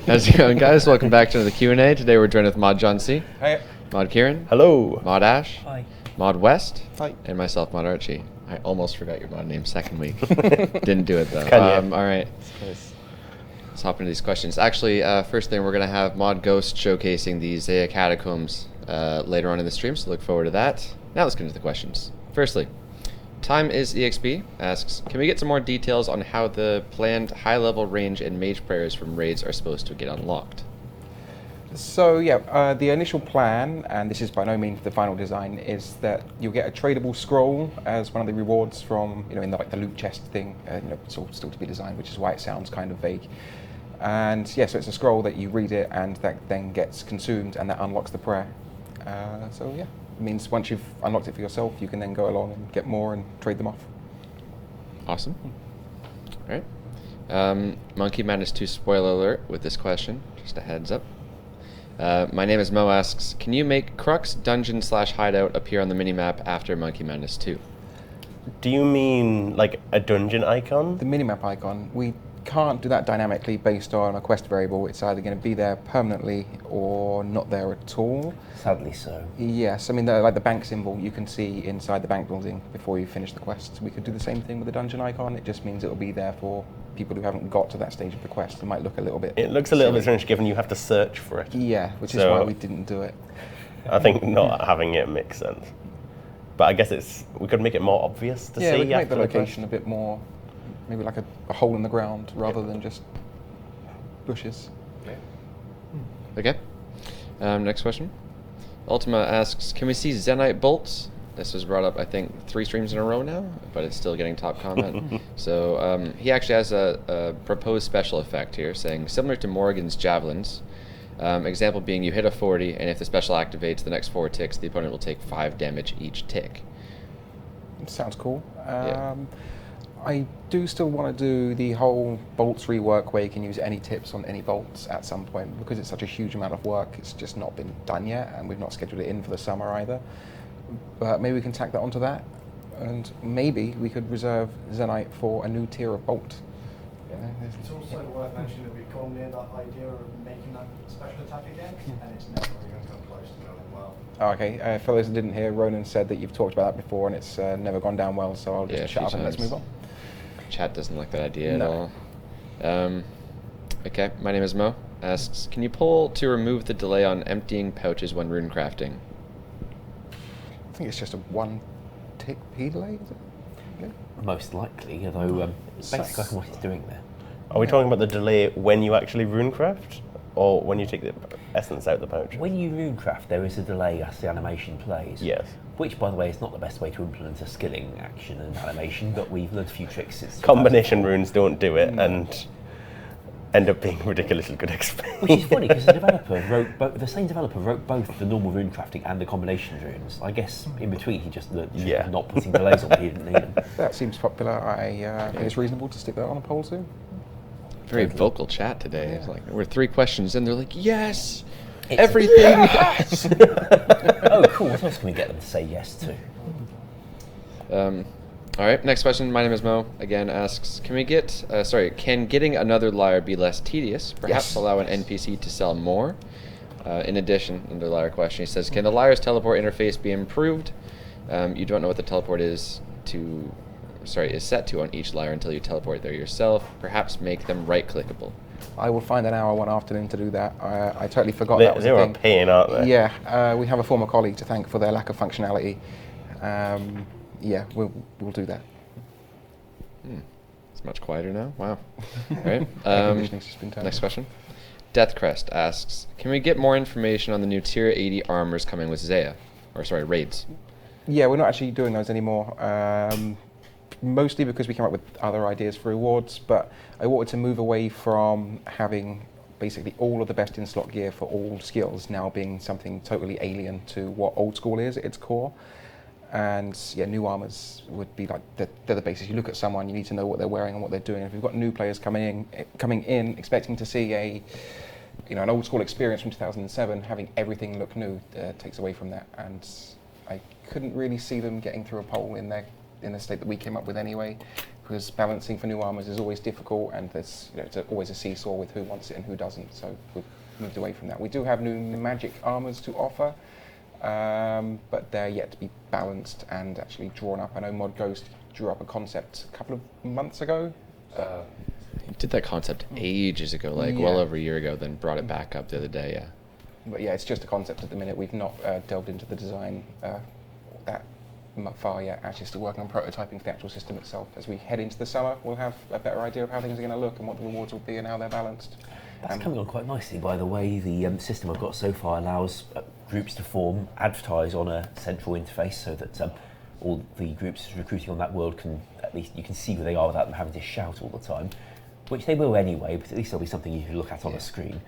How's it going, guys? Welcome back to the Q&A. Today we're joined with Mod John C. Hi. Mod Kieran. Hello. Mod Ash. Hi. Mod West. Hi. And myself, Mod Archie. I almost forgot your mod name second week. Didn't do it though. Can you? All right. Let's hop into these questions. Actually, first thing, we're going to have Mod Ghost showcasing the Zeah Catacombs later on in the stream, so look forward to that. Now let's get into the questions. Firstly, Time is EXP asks, can we get some more details on how the planned high-level range and mage prayers from raids are supposed to get unlocked? So yeah, the initial plan, and this is by no means the final design, is that you'll get a tradable scroll as one of the rewards from, in the loot chest thing. It's all still to be designed, which is why it sounds kind of vague. And yeah, so it's a scroll that you read it and that then gets consumed and that unlocks the prayer. So yeah, it means once you've unlocked it for yourself, you can then go along and get more and trade them off. Awesome. All right. Monkey Madness 2 spoiler alert with this question, just a heads up. My name is Mo asks, can you make Crux Dungeon / Hideout appear on the minimap after Monkey Madness 2? Do you mean like a dungeon icon? The minimap icon, we can't do that dynamically based on a quest variable. It's either going to be there permanently or not there at all. Sadly so. Yes, I mean, like the bank symbol you can see inside the bank building before you finish the quest. We could do the same thing with the dungeon icon. It just means it'll be there for people who haven't got to that stage of the quest. It might look a little bit... It looks a little bit strange given you have to search for it. Yeah, which is why we didn't do it. I think not having it makes sense. But I guess we could make it more obvious to see. Yeah, we can make the after location a bit more, maybe like a hole in the ground rather than just bushes. Okay. Next question. Ultima asks, can we see Zenite bolts? This was brought up, I think, 3 streams in a row now, but it's still getting top comment. So he actually has a proposed special effect here, saying, similar to Morrigan's javelins, example being you hit a 40, and if the special activates the next 4 ticks, the opponent will take 5 damage each tick. Sounds cool. Yeah. I do still want to do the whole bolts rework where you can use any tips on any bolts at some point. Because it's such a huge amount of work, it's just not been done yet, and we've not scheduled it in for the summer either. But maybe we can tack that onto that, and maybe we could reserve Zenite for a new tier of bolt. It's also worth mentioning that we've gone near that idea of making that special attack again, and it's never even come close to going well. Oh, okay, for those that didn't hear, Ronan said that you've talked about that before and it's never gone down well, so I'll just shut up and let's move on. Chat doesn't like that idea at all. Okay, my name is Mo. Asks, can you pull to remove the delay on emptying pouches when rune crafting? I think it's just a 1-tick P delay, is it? Yeah. Most likely, although basically what it's doing there. Are we talking about the delay when you actually runecraft, or when you take the essence out of the pouch? When you runecraft, there is a delay as the animation plays. Yes. Which, by the way, is not the best way to implement a skilling action and animation, but we've learned a few tricks since. Combination runes don't do it, and end up being ridiculously good XP. Which is funny because the same developer wrote both the normal rune crafting and the combination runes. I guess in between he just learned not putting delays on when he didn't need them. That seems popular. I think it's reasonable to stick that on a poll soon. Very vocal chat today. Yeah. It's like we're 3 questions in. They're like, yes, It's everything. Yes! Oh, cool. What else can we get them to say yes to? All right. Next question. My name is Mo. Again, asks, can we get? Can getting another lyre be less tedious? Perhaps Yes. allow an NPC to sell more. In addition, in the lyre question, he says, can the lyre's teleport interface be improved? You don't know what the teleport is set to on each lyre until you teleport there yourself. Perhaps make them right-clickable. I will find an hour one afternoon to do that. I totally forgot that was They a were a thing. pain, aren't they? Yeah, we have a former colleague to thank for their lack of functionality. Yeah, we'll do that. It's much quieter now. Wow. All right. Conditioning's just been turned Next on. question. Death Crest asks, can we get more information on the new tier 80 armors coming with Zeah? Raids. Yeah, we're not actually doing those anymore. Mostly because we came up with other ideas for rewards, but I wanted to move away from having basically all of the best in slot gear for all skills now being something totally alien to what Old School is at its core. And yeah, new armors would be like they're the basis. You look at someone, you need to know what they're wearing and what they're doing. If we've got new players coming in, expecting to see an Old School experience from 2007, having everything look new takes away from that. And I couldn't really see them getting through a poll in the state that we came up with anyway. because balancing for new armors is always difficult, and there's it's always a seesaw with who wants it and who doesn't. So we've moved away from that. We do have new magic armors to offer, but they're yet to be balanced and actually drawn up. I know Mod Ghost drew up a concept a couple of months ago. He did that concept ages ago, like well over a year ago, then brought it back up the other day, yeah. But yeah, it's just a concept at the minute. We've not delved into the design that far yet. Actually, still working on prototyping for the actual system itself. As we head into the summer, we'll have a better idea of how things are going to look and what the rewards will be and how they're balanced. That's coming on quite nicely, by the way. The system I've got so far allows groups to form, advertise on a central interface, so that all the groups recruiting on that world can, at least you can see where they are without them having to shout all the time, which they will anyway, but at least there'll be something you can look at on a screen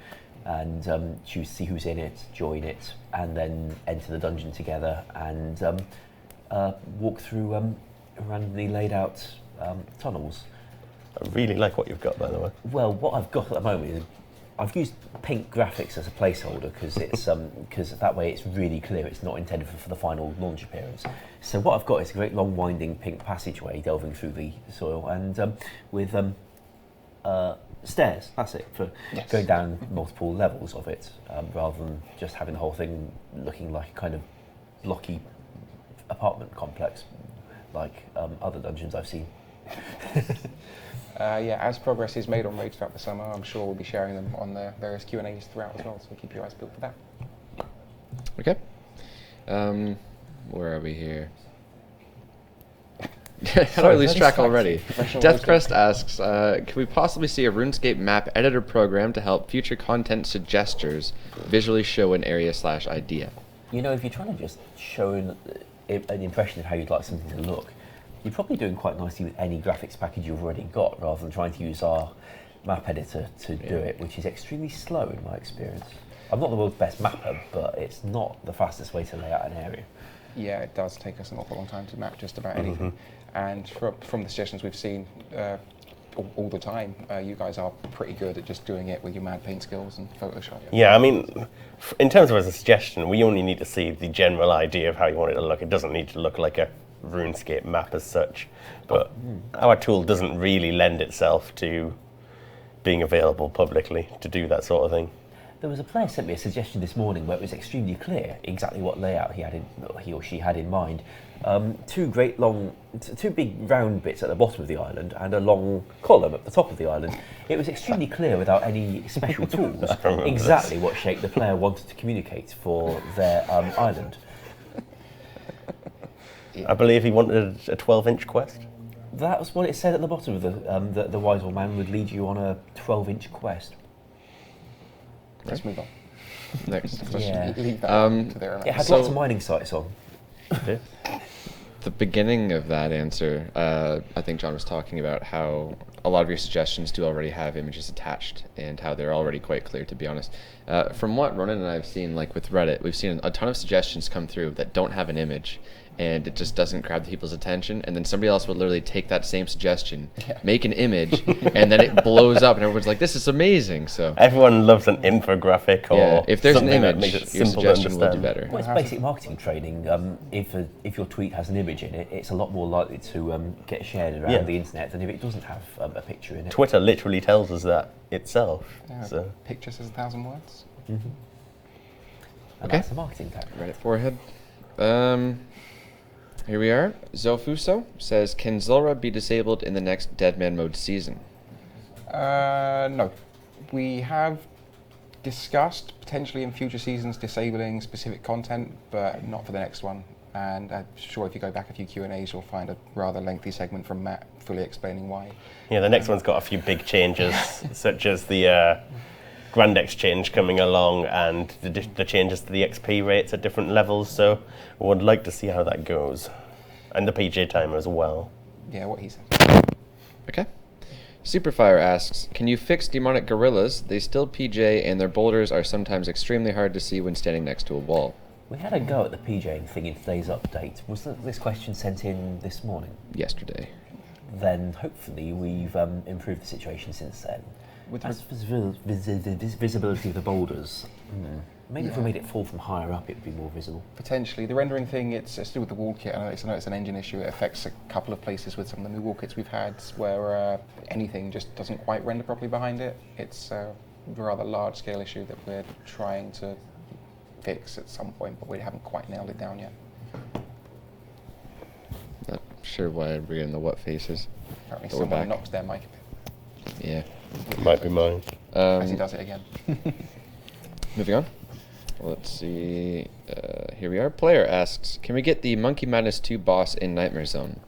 and choose to see who's in it, join it, and then enter the dungeon together and walk through randomly laid out tunnels. I really like what you've got, by the way. Well, what I've got at the moment is I've used pink graphics as a placeholder because it's because that way it's really clear it's not intended for the final launch appearance. So what I've got is a great long winding pink passageway delving through the soil and with stairs. That's it, for going down multiple levels of it, rather than just having the whole thing looking like a kind of blocky apartment complex like other dungeons I've seen. As progress is made on raids throughout the summer, I'm sure we'll be sharing them on the various Q&As throughout as well, so keep your eyes peeled for that. Okay. Where are we here? How do I lose track already? Crest asks, can we possibly see a RuneScape map editor program to help future content suggestors visually show an area/idea? You know, if you're trying to just show an impression of how you'd like something to look, you're probably doing quite nicely with any graphics package you've already got, rather than trying to use our map editor to do it, which is extremely slow in my experience. I'm not the world's best mapper, but it's not the fastest way to lay out an area. Yeah, it does take us an awful long time to map just about anything. And from the suggestions we've seen all the time, you guys are pretty good at just doing it with your mad paint skills and Photoshop. Yeah, I mean, in terms of as a suggestion, we only need to see the general idea of how you want it to look. It doesn't need to look like a RuneScape map as such, but our tool doesn't really lend itself to being available publicly to do that sort of thing. There was a player sent me a suggestion this morning where it was extremely clear exactly what layout he or she had in mind. Two big round bits at the bottom of the island and a long column at the top of the island. It was extremely clear without any special tools exactly what shape the player wanted to communicate for their island. I believe he wanted a 12-inch quest. That was what it said at the bottom of the wise old man would lead you on a 12-inch quest. Let's move on. Next question. Yeah. Leave that to their It had lots of mining sites on. The beginning of that answer, I think John was talking about how a lot of your suggestions do already have images attached and how they're already quite clear, to be honest. From what Ronan and I have seen, like with Reddit, we've seen a ton of suggestions come through that don't have an image, and it just doesn't grab people's attention, and then somebody else would literally take that same suggestion, make an image, and then it blows up, and everyone's like, this is amazing. So everyone loves an infographic or if there's an something that image, makes it your simple to suggestion will do better. Well, it's basic marketing training. If your tweet has an image in it, it's a lot more likely to get shared around the internet than if it doesn't have a picture in it. Twitter literally tells us that itself. So. Picture says 1,000 words. And that's the marketing tactic. Right forehead. Here we are. Zofuso says, can Zulrah be disabled in the next Deadman mode season? No. We have discussed potentially in future seasons disabling specific content, but not for the next one. And I'm sure if you go back a few Q&As, you'll find a rather lengthy segment from Matt fully explaining why. Yeah, the next one's got a few big changes, such as the Grand Exchange coming along and the changes to the XP rates at different levels, so we would like to see how that goes. And the PJ timer as well. Yeah, what he said. Okay. Superfire asks, can you fix demonic gorillas? They still PJ and their boulders are sometimes extremely hard to see when standing next to a wall. We had a go at the PJing thing in today's update. Was this question sent in this morning? Yesterday. Then hopefully we've improved the situation since then. As visibility of the boulders, Maybe if Yeah. we made it fall from higher up, it would be more visible. Potentially. The rendering thing, it's to do with the wall kit. I know it's an engine issue. It affects a couple of places with some of the new wall kits we've had where anything just doesn't quite render properly behind it. It's a rather large scale issue that we're trying to fix at some point, but we haven't quite nailed it down yet. Not sure why we're getting the what faces. Apparently But we're someone back. knocks their mic a bit, Yeah. Might be mine. as he does it again. Moving on. Let's see. Here we are. Player asks, can we get the Monkey Madness 2 boss in Nightmare Zone?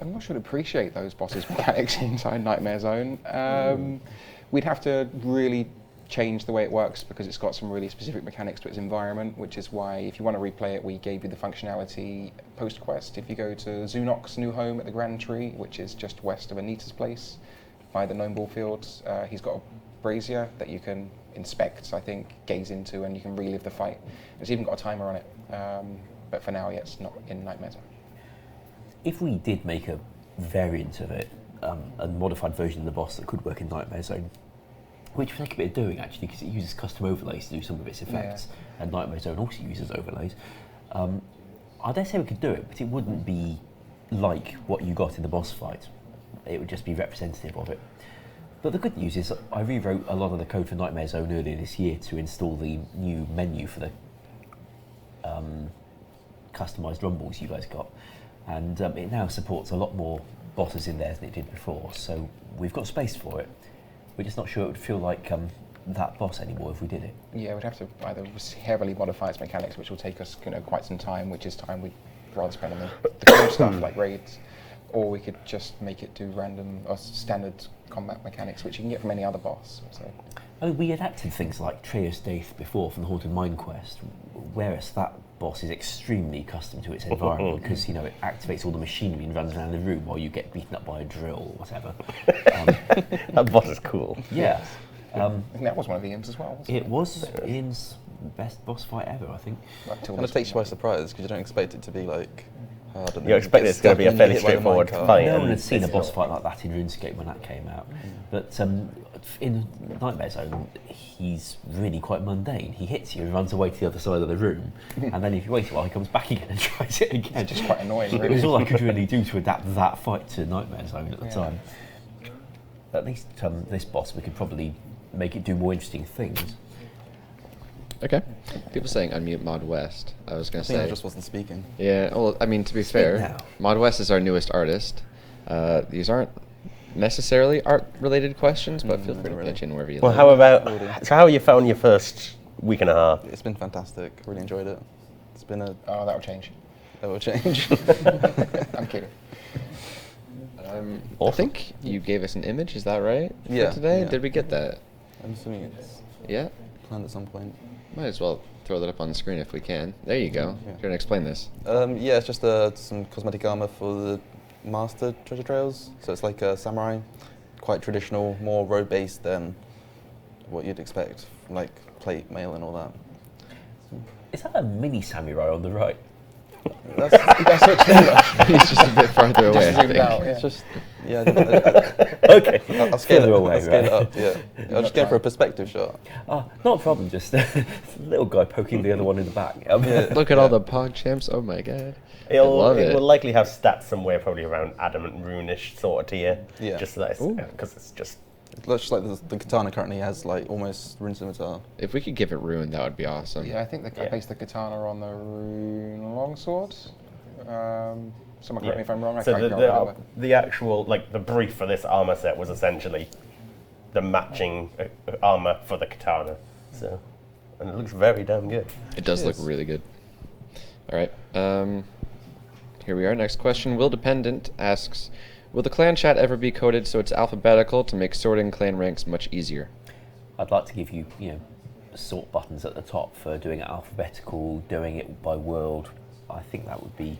I'm not sure to appreciate those bosses' mechanics inside Nightmare Zone. We'd have to really change the way it works because it's got some really specific mechanics to its environment, which is why if you want to replay it, we gave you the functionality post-quest. If you go to Zunok's new home at the Grand Tree, which is just west of Anita's place, by the Gnome Ball Fields, he's got a brazier that you can inspect, I think, gaze into, and you can relive the fight. It's even got a timer on it, but for now, yeah, it's not in Nightmare Zone. If we did make a variant of it, a modified version of the boss that could work in Nightmare Zone, which we take a bit of doing actually, because it uses custom overlays to do some of its effects, and Nightmare Zone also uses overlays. I dare say we could do it, but it wouldn't be like what you got in the boss fight. It would just be representative of it. But the good news is I rewrote a lot of the code for Nightmare Zone earlier this year to install the new menu for the customised rumbles you guys got. And it now supports a lot more bosses in there than it did before, so we've got space for it. We're just not sure it would feel like that boss anymore if we did it. Yeah, we'd have to either heavily modify its mechanics, which will take us, quite some time, which is time we'd rather spend on the cool stuff like raids, or we could just make it do random or standard combat mechanics, which you can get from any other boss. So. I mean, we adapted things like Trea's Death before from the Haunted Mine quest, whereas that boss is extremely custom to its environment because, it activates all the machinery and runs around the room while you get beaten up by a drill or whatever. That boss is cool. Yeah. I think that was one of the imps as well, wasn't it? It was Ian's best boss fight ever, I think. Until Kind of this takes you by one. surprise because you don't expect it to be like hard. And You then expect get it's going to be a stuck and fairly then you get hit by the straightforward minecart. fight. No and one had seen a it's boss not. fight like that in RuneScape when that came out. But in Nightmare Zone, he's really quite mundane. He hits you and runs away to the other side of the room, and then if you wait a while, he comes back again and tries it again. It's just quite annoying, It really. was all I could really do to adapt that fight to Nightmare Zone at the Yeah. time. At least this boss, we could probably make it do more interesting things. Okay. People saying unmute Mod West. I was going I to think I say. just wasn't speaking. Yeah, well, I mean, to be Speak fair, now. Mod West is our newest artist. These aren't necessarily art-related questions, but feel free to really. pitch in wherever you Well, like. how about, so how have you found your first week and a half? It's been fantastic. Really enjoyed it. It's been a Oh, that'll change. that will change. I'm kidding. I think you gave us an image, is that right? For Yeah, today? yeah. Did we get that? I'm assuming it's Yeah? planned at some point. Might as well throw that up on the screen if we can. There you go. Yeah. You're going to explain this. Yeah, it's just some cosmetic armor for the master treasure trails. So it's like a samurai, quite traditional, more road-based than what you'd expect, from like plate mail and all that. Is that a mini samurai on the right? That's He's just a bit farther away, I Zoomed think. out, yeah. it's just yeah. Okay. I'll scale Further it. away, I'll scale it right. up. Yeah, I was just going for a perspective shot. Oh, not a problem, just a little guy poking the other one in the back. Look at all the pog champs. Oh my god. I It'll, love it it. will likely have stats somewhere probably around adamant rune-ish sort of tier. Yeah. Just so that Ooh. because it's just It's just like the katana currently has like almost rune scimitar. If we could give it ruin, that would be awesome. Yeah, I think I Yeah. based the katana on the rune longsword. Someone correct me if I'm wrong. I so can't the, remember. the actual like the brief for this armor set was essentially the matching armor for the katana. So and it looks very damn good. It does look Cheers. really good. All right. Here we are. Next question. Will Dependent asks, will the clan chat ever be coded so it's alphabetical to make sorting clan ranks much easier? I'd like to give you, sort buttons at the top for doing it alphabetical, doing it by world. I think that would be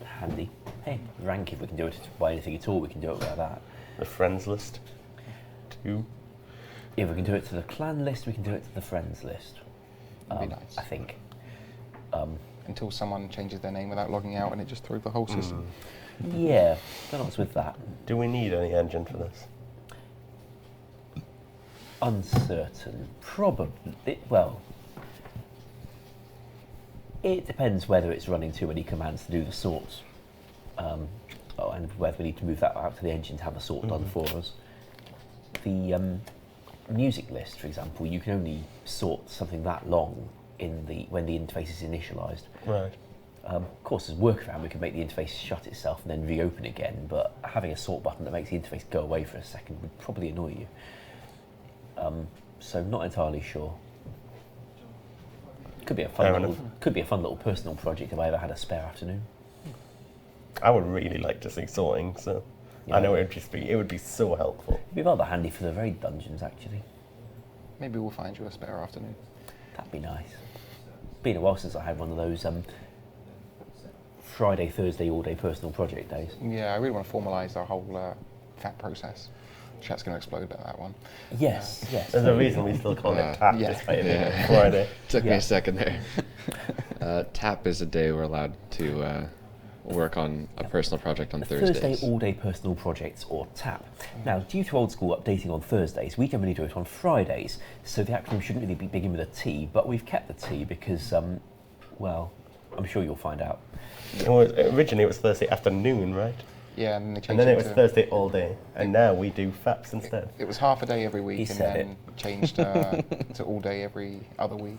handy. Hey, rank, if we can do it by anything at all, we can do it by that. The friends list. 2. If we can do it to the clan list, we can do it to the friends list. That'd be nice. I think. Until someone changes their name without logging out and it just throws the whole system. Yeah, don't know what's with that. Do we need any engine for this? Uncertain. Probably. Well, It depends whether it's running too many commands to do the sorts, and whether we need to move that out to the engine to have the sort done for us. The music list, for example, you can only sort something that long when the interface is initialized. Right. Of course, as a workaround, we can make the interface shut itself and then reopen again, but having a sort button that makes the interface go away for a second would probably annoy you. So not entirely sure. Could be a fun little personal project if I ever had a spare afternoon. I would really like to see sorting, so Yeah. I know it would be so helpful. It'd be rather handy for the raid dungeons, actually. Maybe we'll find you a spare afternoon. That'd be nice. Been a while since I had one of those Friday, Thursday, all-day personal project days. Yeah, I really want to formalise our whole FAT process. Chat's going to explode about that one. Yes, yes. There's a reason we still call it tap, yeah. despite it being Yeah. Friday. Took me Yeah. a second there. Tap is a day we're allowed to work on a personal project on Thursdays. Thursday all-day personal projects, or TAP. Now, due to Old School updating on Thursdays, we generally do it on Fridays, so the acronym shouldn't really begin with a T, but we've kept the T because, well, I'm sure you'll find out. Originally it was Thursday afternoon, right? Yeah, and they changed And then it it was to... Thursday all day, and now we do FAPs instead. It was half a day every He week, and said then changed to all day every other week.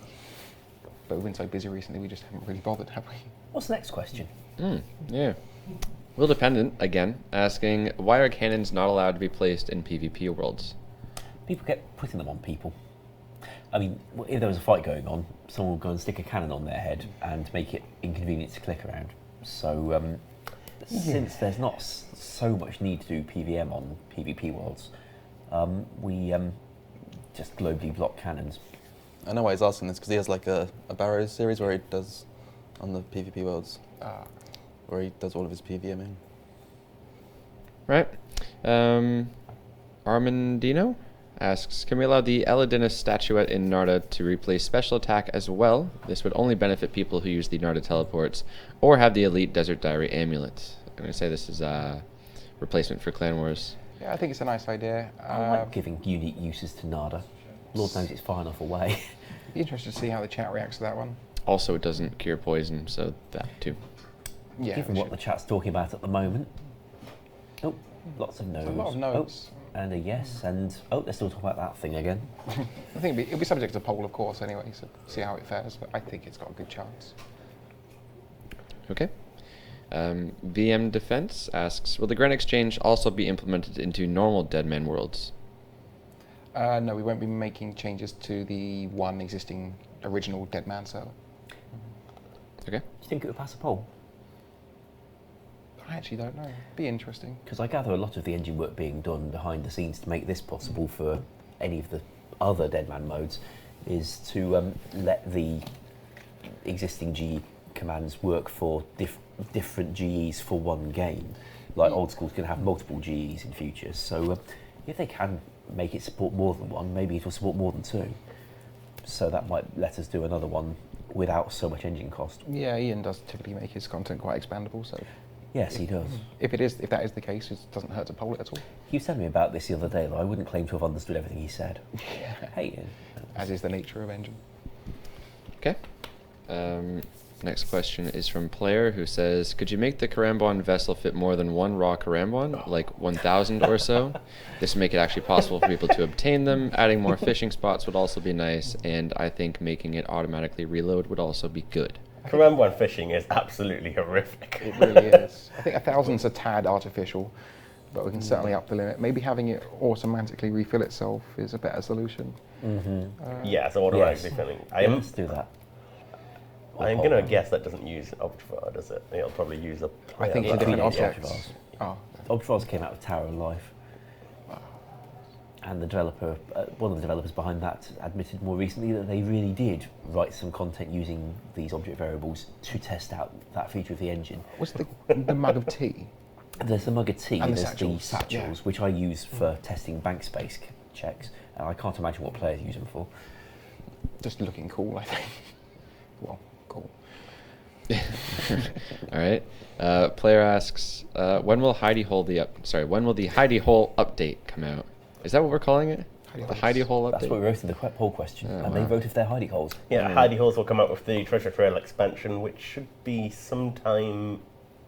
But we've been so busy recently, we just haven't really bothered, have we? What's the next question? Yeah. Will Dependent, again, asking, why are cannons not allowed to be placed in PvP worlds? People get putting them on people. I mean, if there was a fight going on, someone would go and stick a cannon on their head and make it inconvenient to click around. So, since there's not so much need to do PVM on PvP worlds, we just globally block cannons. I know why he's asking this, because he has like a Barrows series where he does, on the PvP worlds, where he does all of his PVMing. Right. Armandino asks, can we allow the Denis statuette in Narda to replace special attack as well? This would only benefit people who use the Narda teleports or have the elite Desert Diary amulet. I'm going to say this is a replacement for Clan Wars. Yeah, I think it's a nice idea. I like giving unique uses to Narda. Lord knows it's far enough away. Be interested to see how the chat reacts to that one. Also, it doesn't cure poison, so that too. Yeah, Given what the chat's talking about at the moment. Oh, lots of no's. a lot of no's. Oh, and a yes, and they're still talking about that thing again. I think it'll be subject to poll, of course, anyway, so see how it fares, but I think it's got a good chance. Okay. VM Defense asks, will the Grand Exchange also be implemented into normal Deadman worlds? No, we won't be making changes to the one existing original Deadman server. Okay. Do you think it would pass a poll? I actually don't know. Be interesting. Because I gather a lot of the engine work being done behind the scenes to make this possible for any of the other Deadman modes is to let the existing GE commands work for different GEs for one game. Like Old School's going to have multiple GEs in future, so if they can make it support more than one, maybe it will support more than two. So that might let us do another one without so much engine cost. Yeah, Ian does typically make his content quite expandable, so Yes, he does. if that is the case, it doesn't hurt to poll it at all. He was telling me about this the other day, though. I wouldn't claim to have understood everything he said. Hey, Ian. As is the nature of engine. Okay. Next question is from Player, who says, could you make the Karambon vessel fit more than one raw Karambon, like 1,000 or so? This would make it actually possible for people to obtain them. Adding more fishing spots would also be nice, and I think making it automatically reload would also be good. Karambon fishing is absolutely horrific. It really is. I think 1,000's a tad artificial, but we can certainly up the limit. Maybe having it automatically refill itself is a better solution. Yeah, so automatically Yes. filling. Let's do that. I'm going to guess that doesn't use Optivar, does it? It'll probably use a... I think it's a different object. Oh, Optivars came out of Tower of Life. And the developer, one of the developers behind that, admitted more recently that they really did write some content using these object variables to test out that feature of the engine. what's the mug of tea? There's the mug of tea, And the there's satchels. the satchels, Yeah. which I use for testing bank space checks. And I can't imagine what players use them for. Just looking cool, I think. Well, cool. All right. Player asks, when will the Hidey Hole update come out? Is that what we're calling it? The hidey hole update. That's what we wrote in the poll question, and they voted for their hidey holes. Yeah, Hidey holes will come out with the Treasure Trail expansion, which should be sometime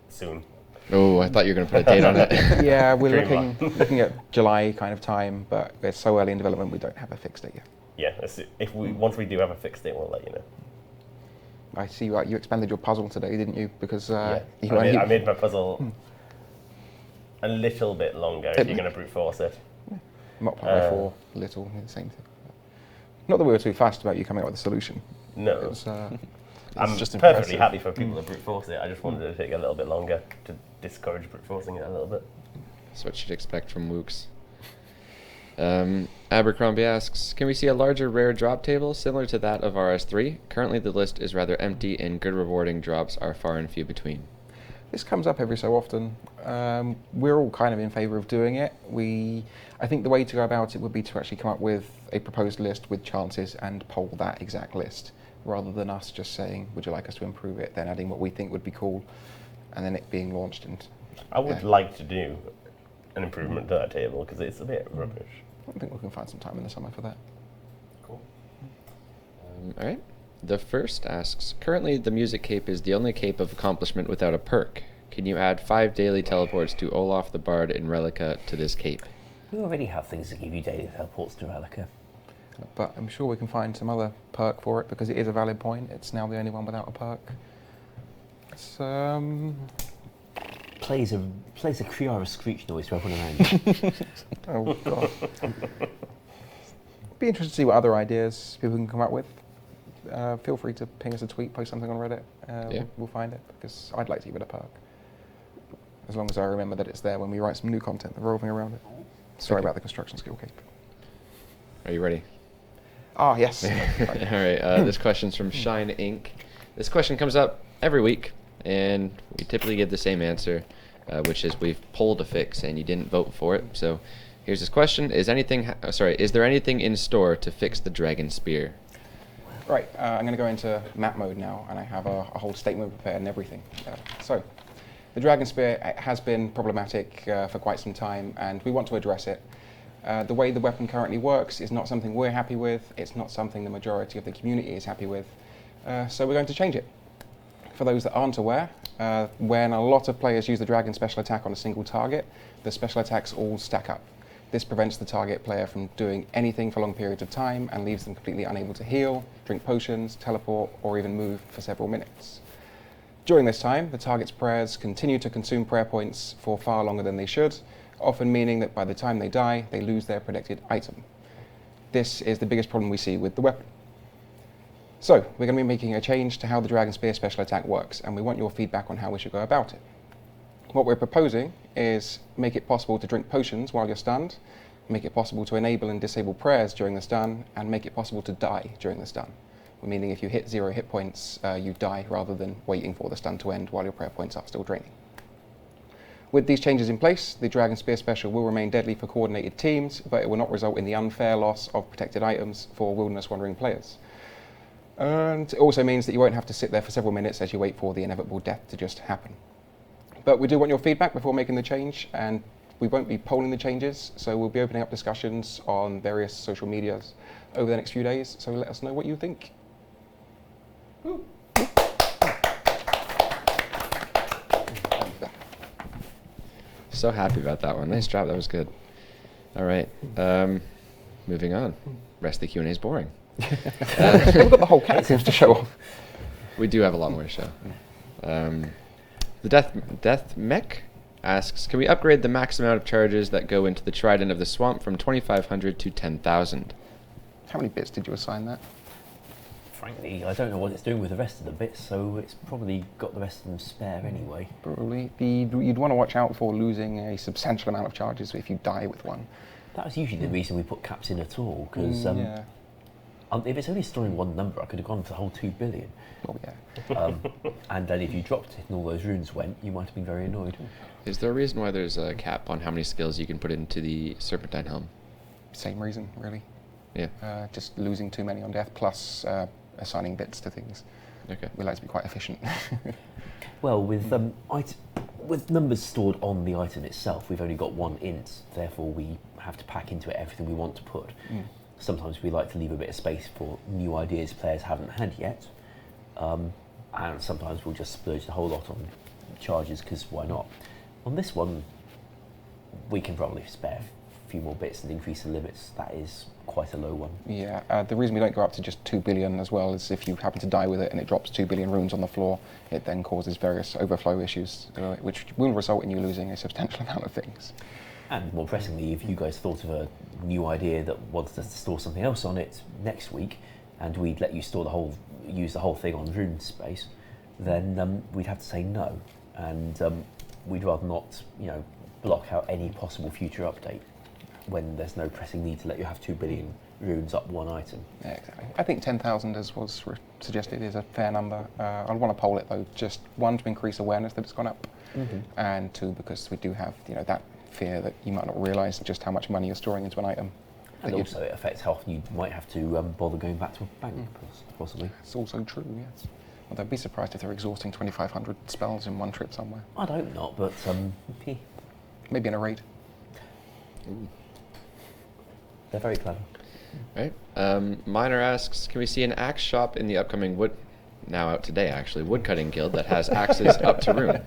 soon. Oh, I thought you were going to put a date on it. Yeah, we're Dream looking at July kind of time, but it's so early in development we don't have a fixed date yet. Yeah, once we do have a fixed date, we'll let you know. I see you expanded your puzzle today, didn't you? Because I made my puzzle a little bit longer if you're going to brute force it. multiply by 4, little, the same thing. Not that we were too fast about you coming up with a solution. No. It was, I'm just perfectly impressive. happy for people to brute force it. I just wanted it to take a little bit longer to discourage brute forcing it a little bit. That's what you'd expect from Wooks. Abercrombie asks, can we see a larger rare drop table similar to that of RS3? Currently the list is rather empty and good rewarding drops are far and few between. This comes up every so often. We're all kind of in favour of doing it. I think the way to go about it would be to actually come up with a proposed list with chances and poll that exact list, rather than us just saying, would you like us to improve it, then adding what we think would be cool, and then it being launched. And I would like to do an improvement to that table because it's a bit rubbish. I think we can find some time in the summer for that. Cool. All right. The first asks, currently the music cape is the only cape of accomplishment without a perk. Can you add 5 daily teleports to Olaf the Bard in Relica to this cape? We already have things that give you daily teleports to Relica. But I'm sure we can find some other perk for it because it is a valid point. It's now the only one without a perk. It's, Plays a Kriara screech noise to everyone around you. oh god. Be interested to see what other ideas people can come up with. Feel free to ping us a tweet, post something on Reddit. We'll find it because I'd like to give it a perk. As long as I remember that it's there when we write some new content revolving around it. Sorry about the construction skill cape. Are you ready? Ah, yes. All right. This question's from Shine Inc. This question comes up every week, and we typically give the same answer, which is we've polled a fix and you didn't vote for it. So here's this question: is there anything in store to fix the Dragon Spear? Right, I'm going to go into map mode now, and I have a whole statement prepared and everything. So, the Dragon Spear has been problematic for quite some time, and we want to address it. The way the weapon currently works is not something we're happy with. It's not something the majority of the community is happy with. So we're going to change it. For those that aren't aware, when a lot of players use the Dragon special attack on a single target, the special attacks all stack up. This prevents the target player from doing anything for long periods of time and leaves them completely unable to heal, drink potions, teleport, or even move for several minutes. During this time, the target's prayers continue to consume prayer points for far longer than they should, often meaning that by the time they die, they lose their protected item. This is the biggest problem we see with the weapon. So, we're going to be making a change to how the Dragon Spear special attack works, and we want your feedback on how we should go about it. What we're proposing is make it possible to drink potions while you're stunned, make it possible to enable and disable prayers during the stun, and make it possible to die during the stun. Meaning if you hit 0 hit points, you die rather than waiting for the stun to end while your prayer points are still draining. With these changes in place, the Dragon Spear Special will remain deadly for coordinated teams, but it will not result in the unfair loss of protected items for Wilderness Wandering players. And it also means that you won't have to sit there for several minutes as you wait for the inevitable death to just happen. But we do want your feedback before making the change, and we won't be polling the changes, so we'll be opening up discussions on various social medias over the next few days, so let us know what you think. So happy about that one. Nice job. That was good. All right. Moving on. Rest of the Q&A is boring. We've got the whole cat seems to show off. We do have a lot more to show. The Death Mech asks, can we upgrade the max amount of charges that go into the Trident of the Swamp from 2,500 to 10,000? How many bits did you assign that? Frankly, I don't know what it's doing with the rest of the bits, so it's probably got the rest of them spare anyway. Probably. You'd want to watch out for losing a substantial amount of charges if you die with one. That was usually the reason we put caps in at all, because if it's only storing one number, I could have gone for the whole 2 billion. Oh yeah. And then if you dropped it and all those runes went, you might have been very annoyed. Is there a reason why there's a cap on how many skills you can put into the Serpentine Helm? Same reason, really. Yeah. Just losing too many on death, plus assigning bits to things. Okay. We like to be quite efficient. Well, with with numbers stored on the item itself, we've only got one int, therefore we have to pack into it everything we want to put. Sometimes we like to leave a bit of space for new ideas players haven't had yet, and sometimes we'll just splurge the whole lot on charges, because why not? On this one, we can probably spare a few more bits and increase the limits. That is quite a low one. Yeah, the reason we don't go up to just 2 billion as well is if you happen to die with it and it drops 2 billion runes on the floor, it then causes various overflow issues, which will result in you losing a substantial amount of things. And more pressingly, if you guys thought of a new idea that wanted us to store something else on it next week, and we'd let you use the whole thing on rune space, then we'd have to say no, and we'd rather not, block out any possible future update when there's no pressing need to let you have 2 billion runes up one item. Yeah, exactly. I think 10,000, as was suggested, is a fair number. I'd want to poll it though, just one, to increase awareness that it's gone up, and two, because we do have that fear that you might not realise just how much money you're storing into an item. And also it affects how often you might have to bother going back to a bank, possibly. It's also true, yes. Although I'd be surprised if they're exhausting 2,500 spells in one trip somewhere. I'd hope not, but maybe in a raid. They're very clever. Right. Miner asks, can we see an axe shop in the upcoming Woodcutting Guild that has axes up to rune?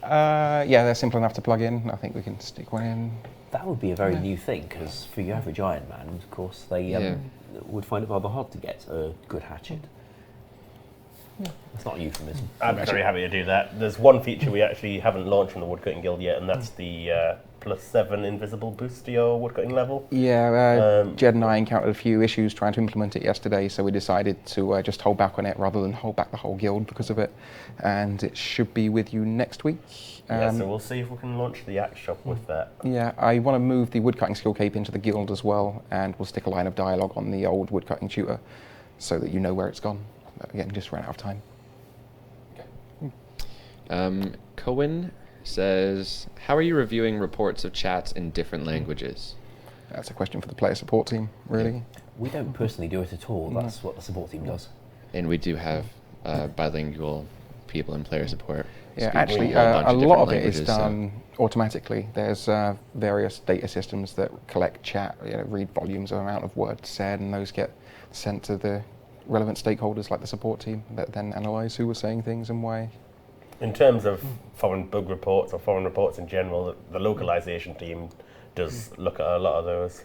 Yeah, they're simple enough to plug in. I think we can stick one in. That would be a very new thing, because for your average Iron Man, of course, they would find it rather hard to get a good hatchet. That's not a euphemism. I'm very happy to do that. There's one feature we actually haven't launched from the Woodcutting Guild yet, and that's the +7 invisible boost to your woodcutting level. Yeah, Jed and I encountered a few issues trying to implement it yesterday, so we decided to just hold back on it rather than hold back the whole guild because of it. And it should be with you next week. So we'll see if we can launch the axe shop with that. Yeah, I want to move the woodcutting skill cape into the guild as well, and we'll stick a line of dialogue on the old woodcutting tutor so that you know where it's gone. But again, just ran out of time. Koran says, how are you reviewing reports of chats in different languages? That's a question for the player support team, really. We don't personally do it at all. That's what the support team does. And we do have bilingual people in player support. Yeah, speaking actually, a a bunch of lot of different it is languages, done automatically. There's various data systems that collect chat, read volumes of amount of words said, and those get sent to the relevant stakeholders like the support team that then analyse who was saying things and why. In terms of foreign bug reports or foreign reports in general, the localization team does look at a lot of those.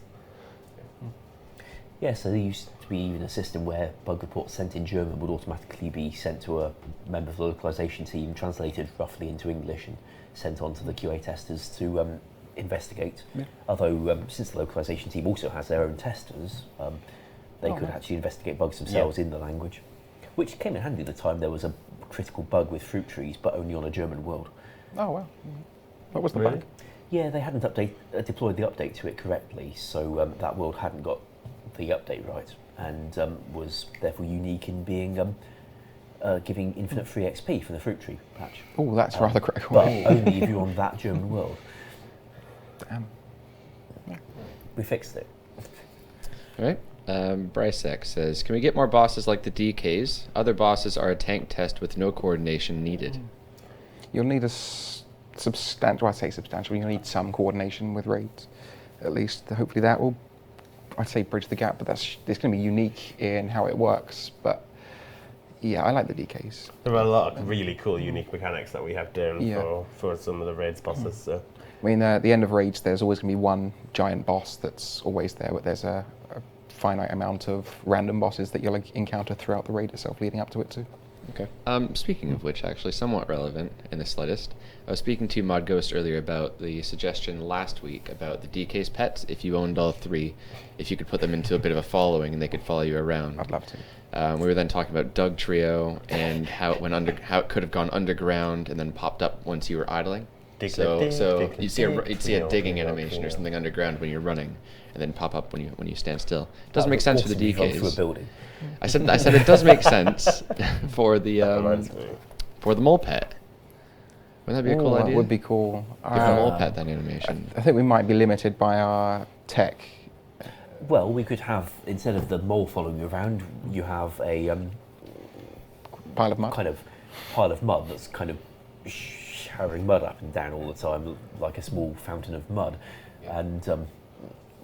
Yeah, so there used to be even a system where bug reports sent in German would automatically be sent to a member of the localization team, translated roughly into English and sent on to the QA testers to investigate. Yeah. Although since the localization team also has their own testers, they could actually investigate bugs themselves in the language, which came in handy the time there was a critical bug with fruit trees, but only on a German world. Oh, wow. What was the bug? Yeah, they hadn't deployed the update to it correctly, so that world hadn't got the update right, and was therefore unique in being giving infinite free XP for the fruit tree patch. Oh, that's rather critical. But only if you're on that German world. Damn. We fixed it. All right. Bryce X says, can we get more bosses like the DKs? Other bosses are a tank test with no coordination needed. You'll need a substantial, you'll need some coordination with raids, at least. Hopefully that will, I'd say, bridge the gap, but it's going to be unique in how it works. But yeah, I like the DKs. There are a lot of really cool, unique mechanics that we have down for some of the raids bosses. So. I mean, at the end of raids, there's always going to be one giant boss that's always there, but there's a finite amount of random bosses that you'll encounter throughout the raid itself leading up to it too. Okay. Speaking of which, actually somewhat relevant in the slightest, I was speaking to Mod Ghost earlier about the suggestion last week about the DK's pets. If you owned all three, if you could put them into a bit of a following and they could follow you around. I'd love to. We were then talking about Doug Trio and how it could have gone underground and then popped up once you were idling. So you'd see a digging animation or something underground when you're running, and then pop up when you stand still. It doesn't make sense for the DKs. Through a building. I said it does make sense for the mole pet. Wouldn't that be a cool idea? That would be cool. Give the mole pet that animation. I think we might be limited by our tech. Well, we could have, instead of the mole following you around, you have a pile of mud. Kind of pile of mud that's kind of showering mud up and down all the time, like a small fountain of mud, and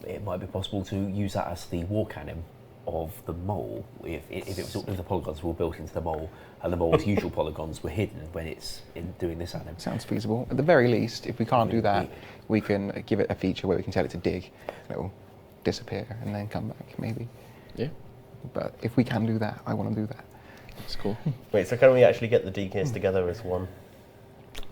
it might be possible to use that as the war cannon of the mole if the polygons were built into the mole and the mole's usual polygons were hidden when it's in doing this anim. Sounds feasible. At the very least, if we can't do that, we can give it a feature where we can tell it to dig. It'll disappear and then come back, maybe. Yeah. But if we can do that, I want to do that. That's cool. Wait, so can we actually get the DKs together as one?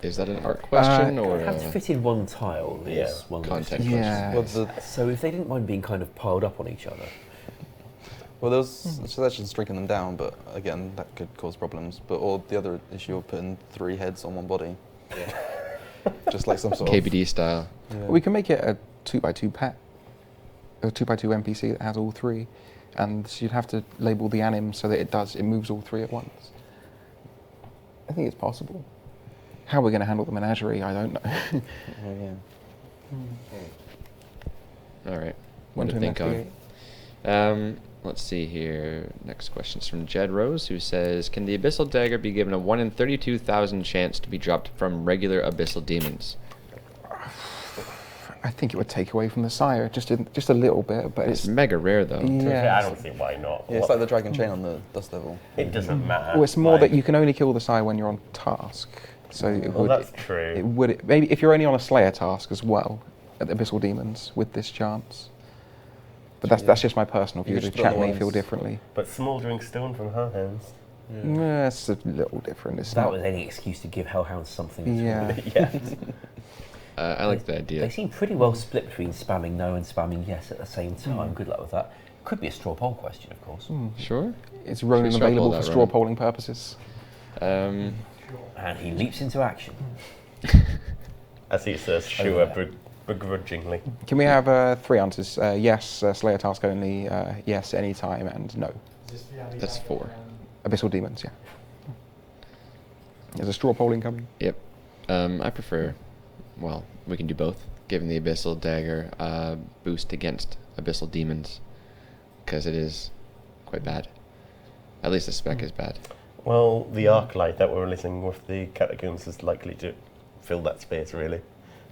Is that an art question or It has to fit in one tile. Yeah. Is one content Yeah. Well, So if they didn't mind being kind of piled up on each other, well, there was a suggestion striking them down, but again, that could cause problems. But or the other issue of putting 3 heads on one body, just like some sort KBD style? of. Yeah. We can make it a 2x2 pet, a 2x2 NPC that has all 3, and you'd have to label the anim so that it moves all 3 at once. I think it's possible. How we're going to handle the menagerie, I don't know. Oh, yeah. All right. One One to to think on. investigate. Let's see here. Next question is from Jed Rose, who says, "Can the Abyssal Dagger be given a 1 in 32,000 chance to be dropped from regular Abyssal Demons?" I think it would take away from the sire just a little bit, but It's it's mega rare, though. yeah. I don't see why not. Yeah, it's like the dragon chain on the dust level. It doesn't matter. Well, it's more that you can only kill the sire when you're on task. So it Well, would. that's true. It would maybe if you're only on a Slayer task as well at the Abyssal Demons with this chance. But that's just my personal view. You The just put chat the may ones- feel differently. But smouldering stone from her hands. Yeah, it's a little different. It's that not. was any excuse to give Hellhounds something. to Yeah. Yeah. I like the They idea. seem pretty well split between spamming no and spamming yes at the same time. Good luck with that. Could be a straw poll question, of course. Sure. It's Ronan Should we straw available poll for that, straw Ronan? polling purposes. Um, And he leaps into action. As he says, sure, begrudgingly. Can we have 3 answers? Yes, Slayer task only. Yes, anytime, and no. Is this the Abbey That's Dagger 4. and- Abyssal Demons. Yeah. There's a straw polling coming. Yep. I prefer. Well, we can do both. Giving the Abyssal Dagger boost against Abyssal Demons, because it is quite bad. At least the spec is bad. Well, the arc light that we're releasing with the Catacombs is likely to fill that space, really,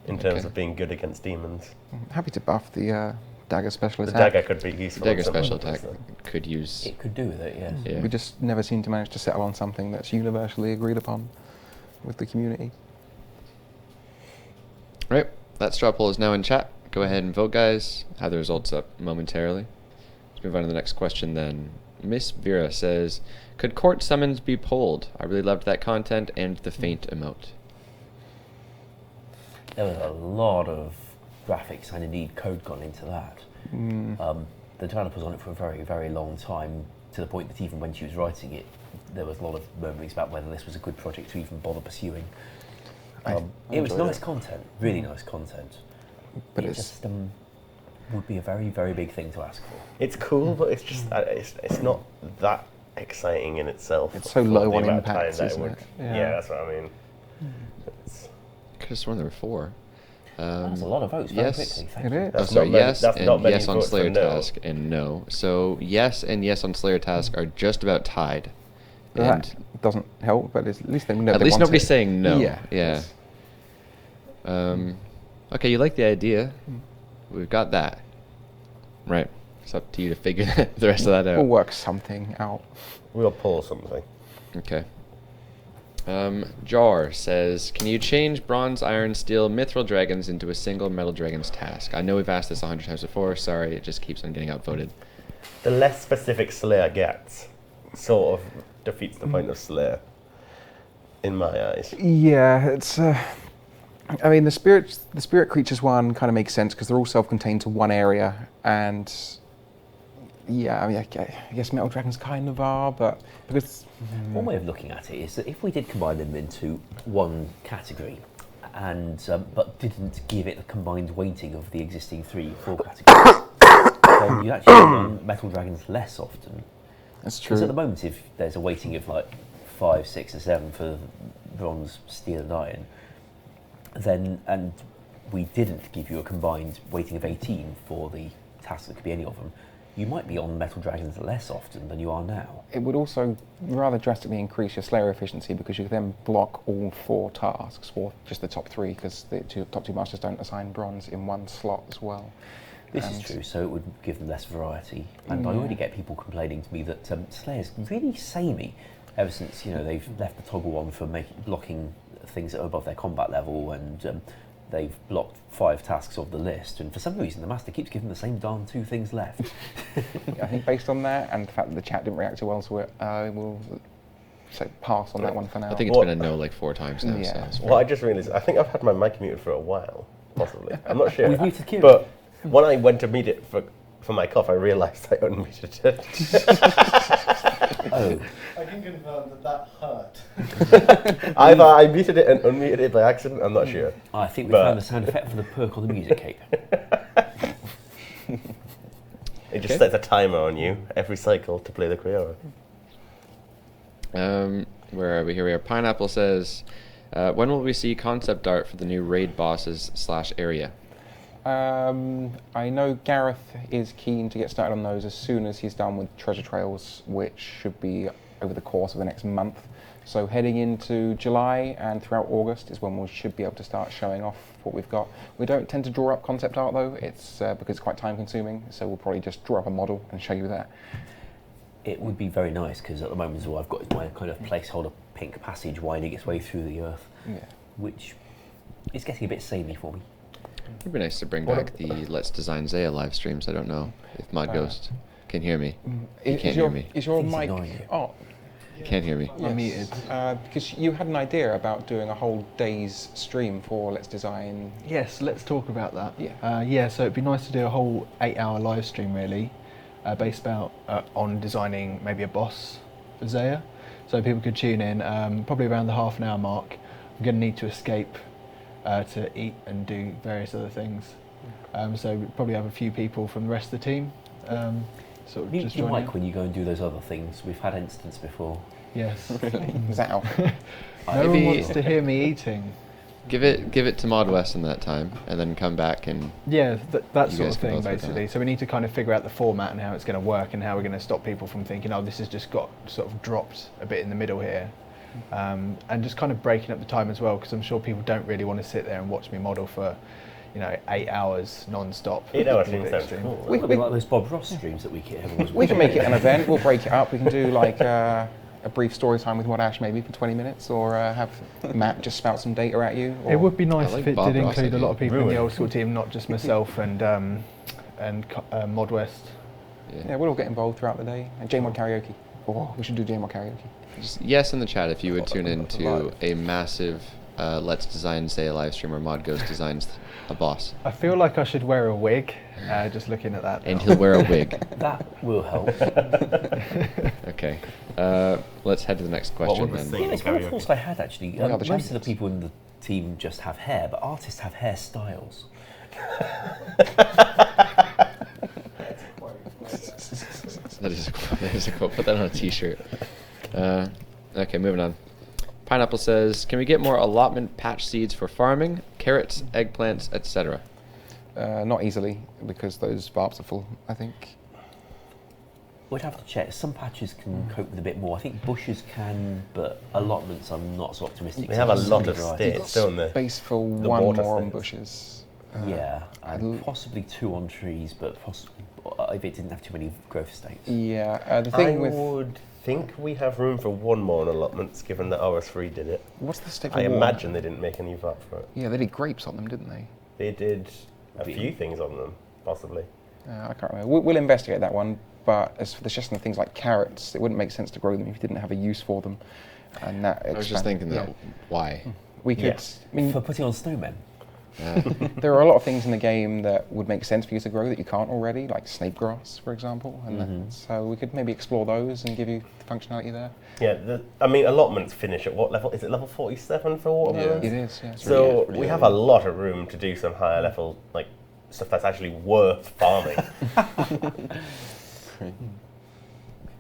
in terms Okay. of being good against demons. Happy to buff the dagger special The attack. dagger could be useful. Dagger in some special ways, attack so. could use. It could do with it, yes. Yeah. We just never seem to manage to settle on something that's universally agreed upon with the community. Right. That straw poll is now in chat. Go ahead and vote, guys. Have the results up momentarily. Let's move on to the next question then. Miss Vera says, "Could court summons be pulled? I really loved that content and the faint emote." There was a lot of graphics and indeed code gone into that. The developer was on it for a very, very long time, to the point that even when she was writing it, there was a lot of murmurings about whether this was a good project to even bother pursuing. I It was enjoyed nice it. content, really nice content. But it it's just would be a very, very big thing to ask for. It's cool, but it's just it's not that exciting in itself. It's so for low the on amount of impact, time that isn't would- it? Yeah. Yeah. That's what I mean. It's, Could have sworn there were 4. That's a lot of votes very yes. quickly. Thank It you. is. Oh, That's sorry, not many- yes that's not and many yes on votes for Slayer no. task and no. So yes and yes on Slayer task are just about tied. And that doesn't help, but at least they know at they least want nobody's it. saying no. Yeah. Yeah. Okay, you like the idea. We've got that. Right. It's up to you to figure the rest of that out. We'll work something out. we'll pull something. Okay. Jar says, "Can you change bronze, iron, steel, mithril dragons into a single metal dragon's task?" I know we've asked this 100 times before. Sorry, it just keeps on getting outvoted. The less specific Slayer gets, sort of defeats the point of Slayer, in my eyes. Yeah, it's. I mean, the spirit creatures one kind of makes sense because they're all self-contained to one area, and yeah, I mean, I guess metal dragons kind of are, but because One way of looking at it is that if we did combine them into one category, and but didn't give it the combined weighting of the existing 3 or 4 categories, then you actually run metal dragons less often. that's Because at the true. moment, if there's a weighting of like 5, 6, or 7 for bronze, steel, and iron, then and we didn't give you a combined weighting of 18 for the tasks that could be any of them, you might be on metal dragons less often than you are now. It would also rather drastically increase your Slayer efficiency because you could then block all 4 tasks, or just the top 3, because the top 2 masters don't assign bronze in one slot as well. This is true, so it would give them less variety. And I already get people complaining to me that Slayer's really samey ever since they've left the toggle on for blocking things that are above their combat level, and they've blocked 5 tasks off the list. And for some reason, the master keeps giving the same darn 2 things left. I think based on that and the fact that the chat didn't react too well to it, I will pass on that one for now. I think it's been a no like 4 times now. Yeah. So Well, I just realised, I think I've had my mic muted for a while, possibly. I'm not sure. We've muted Q. But when I went to mute it for my cough, I realised I unmuted it. Oh, I can confirm that hurt. Either I muted it and unmuted it by accident, I'm not sure. I think we But- found the sound effect for the perk on the music cape. It just sets a timer on you every cycle to play the Kriora. Where are we? Here we are. Pineapple says, when will we see concept art for the new raid bosses / area? I know Gareth is keen to get started on those as soon as he's done with Treasure Trails, which should be over the course of the next month. So heading into July and throughout August is when we should be able to start showing off what we've got. We don't tend to draw up concept art though, it's because it's quite time consuming, so we'll probably just draw up a model and show you that. It would be very nice, because at the moment all I've got is my kind of placeholder pink passage winding its way through the earth, which is getting a bit samey for me. It'd be nice to bring back the Let's Design Zeah live streams. I don't know if Mod Ghost can hear me. He can't hear me. Is your He's mic ignoring you. on? He can't hear me. I'm muted. Because you had an idea about doing a whole day's stream for Let's Design. Yes, let's talk about that. Yeah. So it'd be nice to do a whole 8-hour live stream really, based on designing maybe a boss for Zeah. So people could tune in, probably around the half an hour mark. I'm going to need to escape to eat and do various other things. So we'd probably have a few people from the rest of the team sort of Mute just your join mic in. when you go and do those other things. We've had incidents before. Yes. Zao. No one Maybe- wants to hear me eating. Give it to Mod West in that time, and then come back and Yeah, that You sort guys of can thing both work on basically. it. So we need to kind of figure out the format and how it's going to work and how we're going to stop people from thinking, oh, this has just got sort of dropped a bit in the middle here. And just kind of breaking up the time as well, because I'm sure people don't really want to sit there and watch me model for 8 hours non-stop. 8 hours It's a seems bit sounds extreme. cool. We- It'll be like those Bob Ross streams that we get everyone's We can make it an event, we'll break it up. We can do like a brief story time with Modash maybe for 20 minutes, or have Matt just spout some data at you. Or It would be nice I like if it Bob did Ross include a lot of idea. people in the Ruin. old school team, not just myself and Mod West. Yeah, we'll all get involved throughout the day. And JMod karaoke. Oh, we should do JMod karaoke. just yes in the chat if you would tune into a massive Let's Design Zeah live stream where Mod Ghost designs a boss, I feel like I should wear a wig, just looking at that. and now. he'll wear a wig. That will help. Okay, let's head to the next question would we then. say? Yeah, it's one of the thoughts I had actually. are the Most of the champions. people in the team just have hair, but artists have hairstyles. That is a quote. That is a quote. Put that on a T-shirt. Okay, moving on. Pineapple says, "Can we get more allotment patch seeds for farming, carrots, eggplants, etc.?" Not easily, because those barbs are full, I think. We'd have to check. Some patches can cope with a bit more. I think bushes can, but allotments I'm not so optimistic. They have a There's so lot many of varieties. states, don't they? Space for The one water more on states. bushes. Yeah, and I'd- possibly 2 on trees, but possibly if it didn't have too many growth states. Yeah, the I thing with... would think we have room for one more on allotments, given that RS3 did it. What's the state for I water? imagine they didn't make any VAT for it. Yeah, they did grapes on them, didn't they? They did a Be- few things on them, possibly. I can't remember. We'll investigate that one, but as for the just things like carrots, it wouldn't make sense to grow them if you didn't have a use for them. And that I was just thinking that. yeah. Why? We could... Yes. I mean, For putting on snowmen. there are a lot of things in the game that would make sense for you to grow that you can't already, like snake grass, for example. And so we could maybe explore those and give you the functionality there. Yeah, I mean, allotments finish at what level? Is it level 47 for watermelons? It is, yeah. So really we have early. a lot of room to do some higher level, like, stuff that's actually worth farming.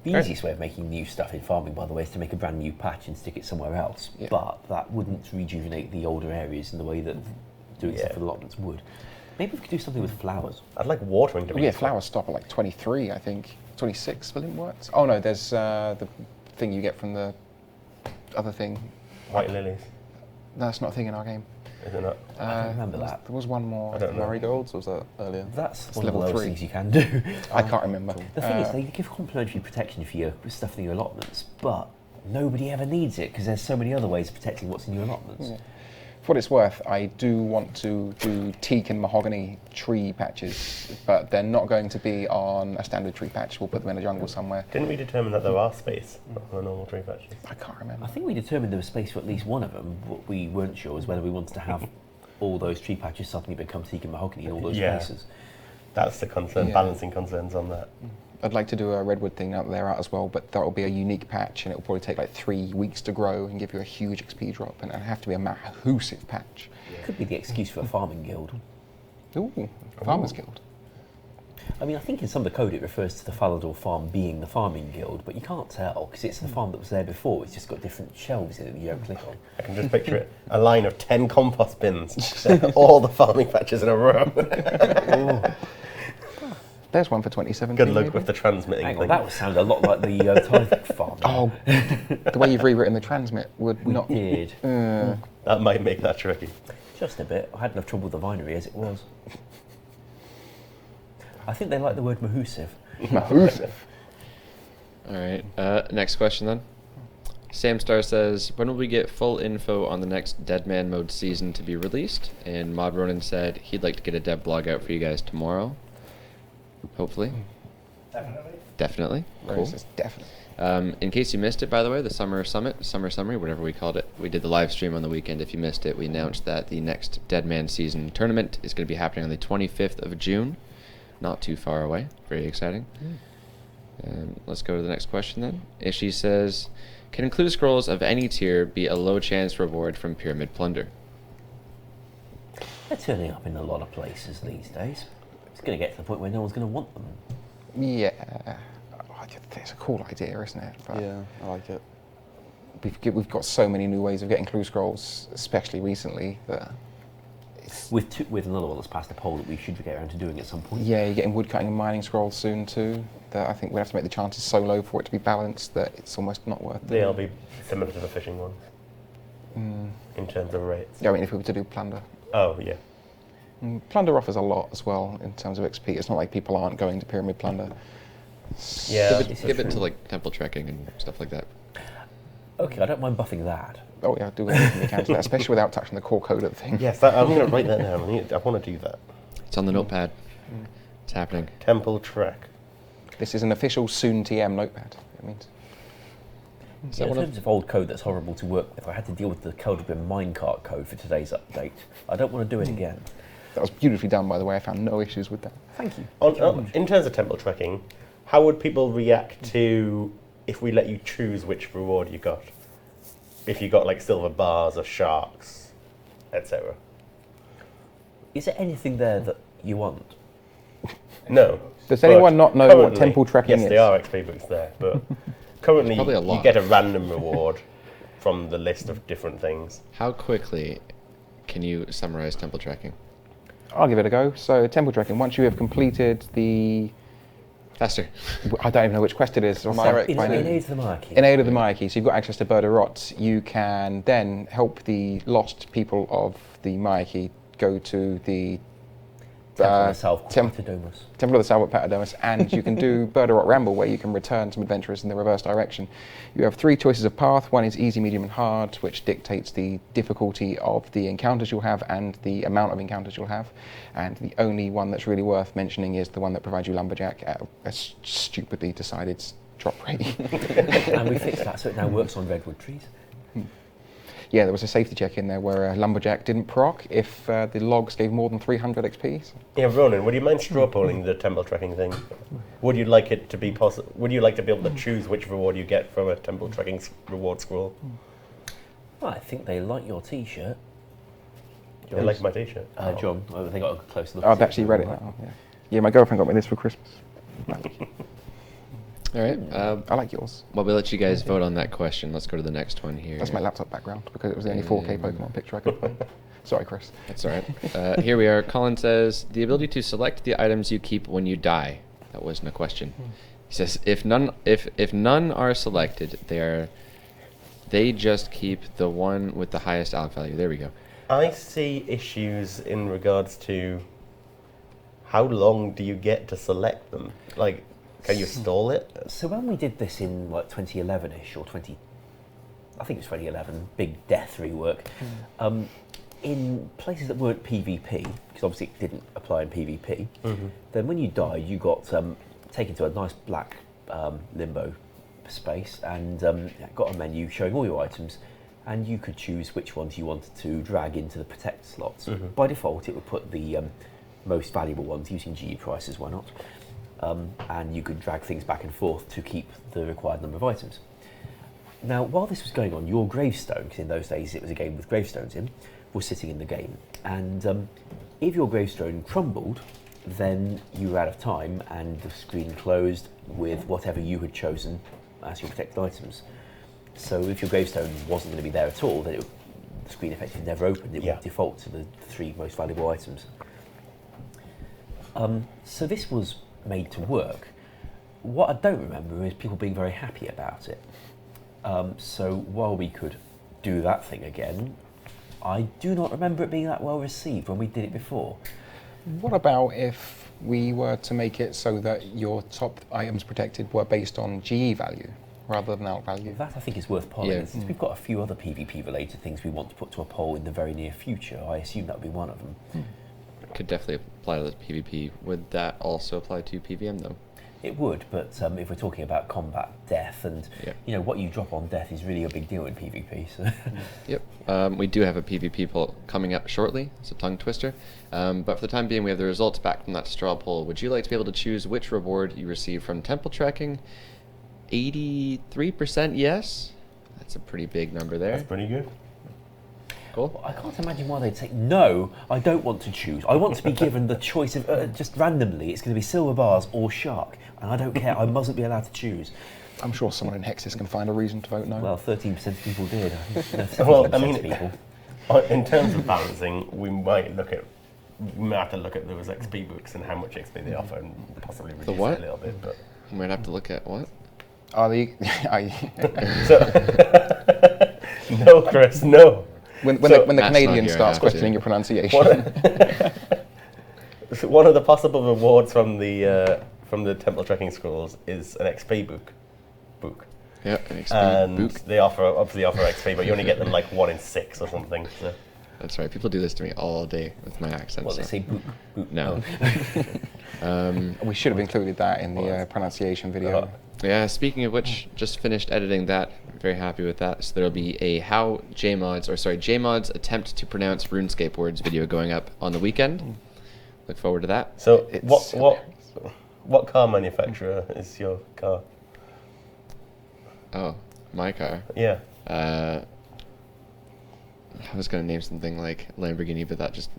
The easiest way of making new stuff in farming, by the way, is to make a brand new patch and stick it somewhere else. Yeah. But that wouldn't rejuvenate the older areas in the way that doing Yeah. stuff with allotments would. Maybe we could do something with flowers. I'd like watering to Oh, be. yeah, useful. flowers stop at like 23, I think. 26 for Limpworts. Oh no, there's the thing you get from the other thing. White lilies. No, that's not a thing in our game. Is it not? I don't remember that. There was one more. I don't know. Marigolds, or was that earlier? That's one of level those 3. things you can do. I can't remember. The thing is, they give complimentary protection for your stuff in your allotments, but nobody ever needs it because there's so many other ways of protecting what's in your allotments. Yeah. For what it's worth, I do want to do teak and mahogany tree patches, but they're not going to be on a standard tree patch. We'll put them in a jungle somewhere. Didn't we determine that there are space on the normal tree patches? I can't remember. I think we determined there was space for at least one of them. What we weren't sure was whether we wanted to have all those tree patches suddenly become teak and mahogany in all those Yeah. places. That's the concern, Yeah. balancing concerns on that. I'd like to do a redwood thing out there as well, but that will be a unique patch, and it will probably take like 3 weeks to grow and give you a huge XP drop, and it'll have to be a massive patch. Could be the excuse for a farming guild. Ooh, Farmers Guild. I mean, I think in some of the code it refers to the Falador farm being the farming guild, but you can't tell because it's the farm that was there before. It's just got different shelves in it that you don't click on. I can just picture it. A line of 10 compost bins. All the farming patches in a row. There's one for 2017. Good luck maybe. with the transmitting Hang thing. on, that would sound a lot like the Tyvek farm. Oh, the way you've rewritten the transmit would not. Did. That might make that tricky. Just a bit. I had enough trouble with the vinery as it was. I think they like the word mahusive. Massive. All right. Next question then. Samstar says, when will we get full info on the next Deadman mode season to be released? And Mob Ronan said he'd like to get a dev blog out for you guys tomorrow. Hopefully. Definitely. Cool. Rose is definitely. In case you missed it, by the way, the Summer Summit, Summer Summary, whatever we called it, we did the live stream on the weekend. If you missed it, we announced that the next Deadman season tournament is going to be happening on the 25th of June. Not too far away. Very exciting. Let's go to the next question then. Ishi says, can clue scrolls of any tier be a low chance reward from Pyramid Plunder? They're turning up in a lot of places these days. It's going to get to the point where no one's going to want them. Yeah. It's a cool idea, isn't it? But Yeah, I like it. we've got so many new ways of getting clue scrolls, especially recently, that it's, With another one that's passed a poll that we should get around to doing at some point. yeah, you're getting woodcutting and mining scrolls soon too. That I think we have to make the chances so low for it to be balanced that it's almost not worth it. They'll be similar to the fishing ones in terms of rates. Yeah, I mean, if we were to do Plunder. Oh, yeah. Plunder offers a lot as well in terms of XP. It's not like people aren't going to Pyramid Plunder. Yeah. Give it to like temple trekking and stuff like that. Okay, I don't mind buffing that. Oh yeah, do everything we can to that, especially without touching the core code of the thing. Yes, I'm going to write that down. I want to do that. It's on the notepad. It's happening. Temple Trek. This is an official soon TM notepad. It means. Is Yeah, that in one terms of old code that's horrible to work with, I had to deal with the Codebin minecart code for today's update. I don't want to do it again. That was beautifully done, by the way. I found no issues with that. Thank you. In terms of temple trekking, how would people react to if we let you choose which reward you got? If you got like silver bars or sharks, etc. Is there anything there that you want? No. Does But anyone not know what currently- temple trekking yes, is? there are XP books there, but currently probably a you lot. get a random reward from the list of different things. How quickly can you summarize temple trekking? I'll give it a go. So, temple trekking. Once you have completed the, Faster. I don't even know which quest it is. Or Myrek In by name. aid of the monarchy. In aid of the monarchy, so you've got access to Bird of Rot. You can then help the lost people of the monarchy go to the Temple of the South Tem- Patadomus. Temple of the Salvat Patadomus, and you can do Bird of Rot Ramble, where you can return some adventurers in the reverse direction. You have 3 choices of path. One is easy, medium, and hard, which dictates the difficulty of the encounters you'll have and the amount of encounters you'll have. And the only one that's really worth mentioning is the one that provides you Lumberjack at a stupidly decided drop rate. And we fixed that so it now works on redwood trees. Yeah, there was a safety check in there where Lumberjack didn't proc if the logs gave more than 300 XP. So. Yeah, Ronan, would you mind straw polling the temple trekking thing? Would you like it to be possible? Would you like to be able to choose which reward you get from a temple trekking reward scroll? Well, I think they like your T-shirt. They like my T-shirt. John, they got a close look. I've actually read it now. Yeah, my girlfriend got me this for Christmas. All right. I like yours. Well, we'll let you guys vote on that question. Let's go to the next one here. That's my laptop background because it was the only 4K Pokemon picture I could find. Sorry, Chris. That's all right. Here we are. Colin says, the ability to select the items you keep when you die. That wasn't a question. He says, if none are selected, they just keep the one with the highest alc value. There we go. I see issues in regards to how long do you get to select them? Like, can you stall it? So when we did this in like 2011ish or I think it was 2011, big death rework. In places that weren't PvP, because obviously it didn't apply in PvP, then when you died, you got taken to a nice black limbo space and got a menu showing all your items, and you could choose which ones you wanted to drag into the protect slots. By default, it would put the most valuable ones using GE prices, why not? And you could drag things back and forth to keep the required number of items. Now, while this was going on, your gravestone, because in those days it was a game with gravestones in, was sitting in the game. And if your gravestone crumbled, then you were out of time and the screen closed with whatever you had chosen as your protected items. So if your gravestone wasn't going to be there at all, then the screen effectively never opened. It would default to the 3 most valuable items. So this was made to work. What I don't remember is people being very happy about it. So while we could do that thing again, I do not remember it being that well received when we did it before. What about if we were to make it so that your top items protected were based on GE value rather than alt value? That I think is worth polling. Yeah. Since we've got a few other PvP related things we want to put to a poll in the very near future, I assume that would be one of them. Could definitely apply to the PvP. Would that also apply to PvM though? It would, but if we're talking about combat death and what you drop on death is really a big deal in PvP. So. Yep. We do have a PvP poll coming up shortly. It's a tongue twister. But for the time being, we have the results back from that straw poll. Would you like to be able to choose which reward you receive from temple tracking? 83% yes. That's a pretty big number there. That's pretty good. Cool. I can't imagine why they'd say, no, I don't want to choose. I want to be given the choice of, just randomly, it's going to be silver bars or shark. And I don't care, I mustn't be allowed to choose. I'm sure someone in Hexis can find a reason to vote no. Well, 13% of people did. Well, I mean, in terms of balancing, we might have to look at those XP books and how much XP they offer and possibly reduce it a little bit. But We might have to look at what? Are they? No, Chris, no. When the Matt's Canadian not here, I starts have questioning to. your pronunciation. One of the possible rewards from the temple trekking scrolls is an XP book. Yeah, an XP And book. they obviously offer XP, but you only get them like 1 in 6 or something. So. That's right. People do this to me all day with my accent. Well, they so- say boop, boop. No. We should have included that in the pronunciation video. Yeah, speaking of which, just finished editing that. Very happy with that. So there'll be a JMod's attempt to pronounce RuneScape words video going up on the weekend. Look forward to that. So It's- what car manufacturer is your car? Oh, my car. Yeah. I was going to name something like Lamborghini, but that just,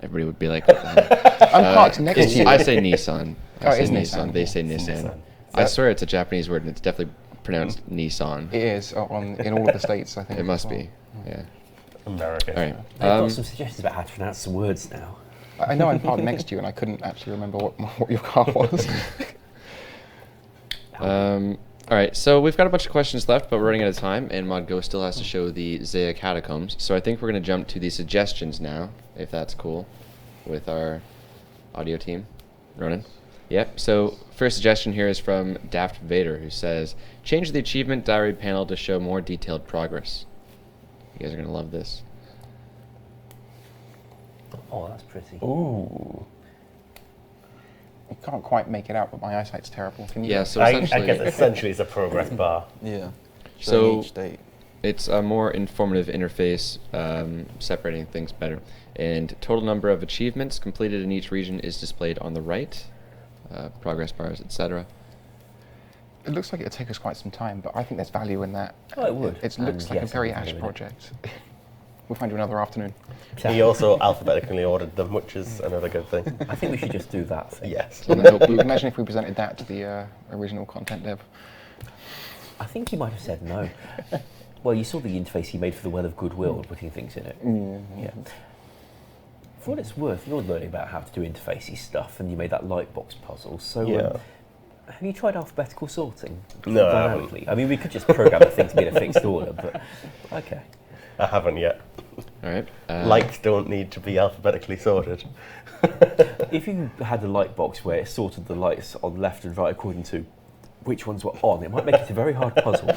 everybody would be like, I'm parked next to you. I say Nissan. Oh, I it say is Nissan. They say It's Nissan. Nissan. I swear it's a Japanese word and it's definitely pronounced Nissan. It is in all of the states, I think. It must as well. be, yeah. America. All right. They've got some suggestions about how to pronounce some words now. I know I'm parked next to you, and I couldn't actually remember what your car was. All right, so we've got a bunch of questions left, but we're running out of time, and ModGo still has to show the Zeah Catacombs. So I think we're going to jump to the suggestions now, if that's cool, with our audio team running. Yep, so first suggestion here is from Daft Vader, who says, change the achievement diary panel to show more detailed progress. You guys are going to love this. Oh, that's pretty. Ooh. I can't quite make it out, but my eyesight's terrible. Can you? Yeah, so I essentially, guess essentially it's a progress bar. Yeah. So- Showing each date. it's a more informative interface, separating things better. And total number of achievements completed in each region is displayed on the right, progress bars, etc. It looks like it'll take us quite some time, but I think there's value in that. Oh, it would. It looks And like a yes, very I Ash agree with it. project. We'll find you another afternoon. He also alphabetically ordered them, which is another good thing. I think we should just do that thing. Yes. Imagine if we presented that to the original content dev. I think he might have said no. Well, you saw the interface he made for the Well of Goodwill, putting things in it. Yeah. For what it's worth, you're learning about how to do interfacey stuff, and you made that lightbox puzzle. So, have you tried alphabetical sorting? No, I dynamically? I mean, we could just program the thing to be in a fixed order, but okay. I haven't yet. All right. Lights don't need to be alphabetically sorted. If you had a light box where it sorted the lights on left and right according to which ones were on, it might make it a very hard puzzle.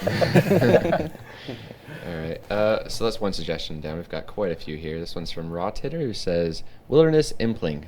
All right. So that's one suggestion down. We've got quite a few here. This one's from Raw Titter, who says Wilderness Impling.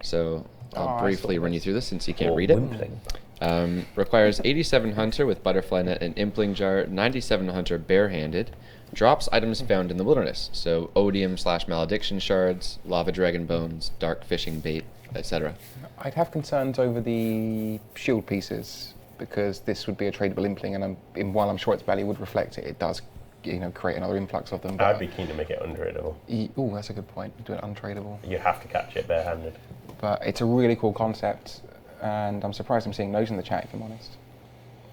So I'll briefly run you through this since you can't read it. Wimpling. Requires 87 Hunter with Butterfly Net and Impling Jar, 97 Hunter barehanded. Drops items found in the wilderness, so odium/malediction shards, lava dragon bones, dark fishing bait, etc. I'd have concerns over the shield pieces because this would be a tradable impling, and while I'm sure its value would reflect it, it does, create another influx of them. I'd be keen to make it untradeable. Oh, that's a good point. Do it untradeable. You have to catch it barehanded. But it's a really cool concept, and I'm surprised I'm seeing those in the chat, if I'm honest.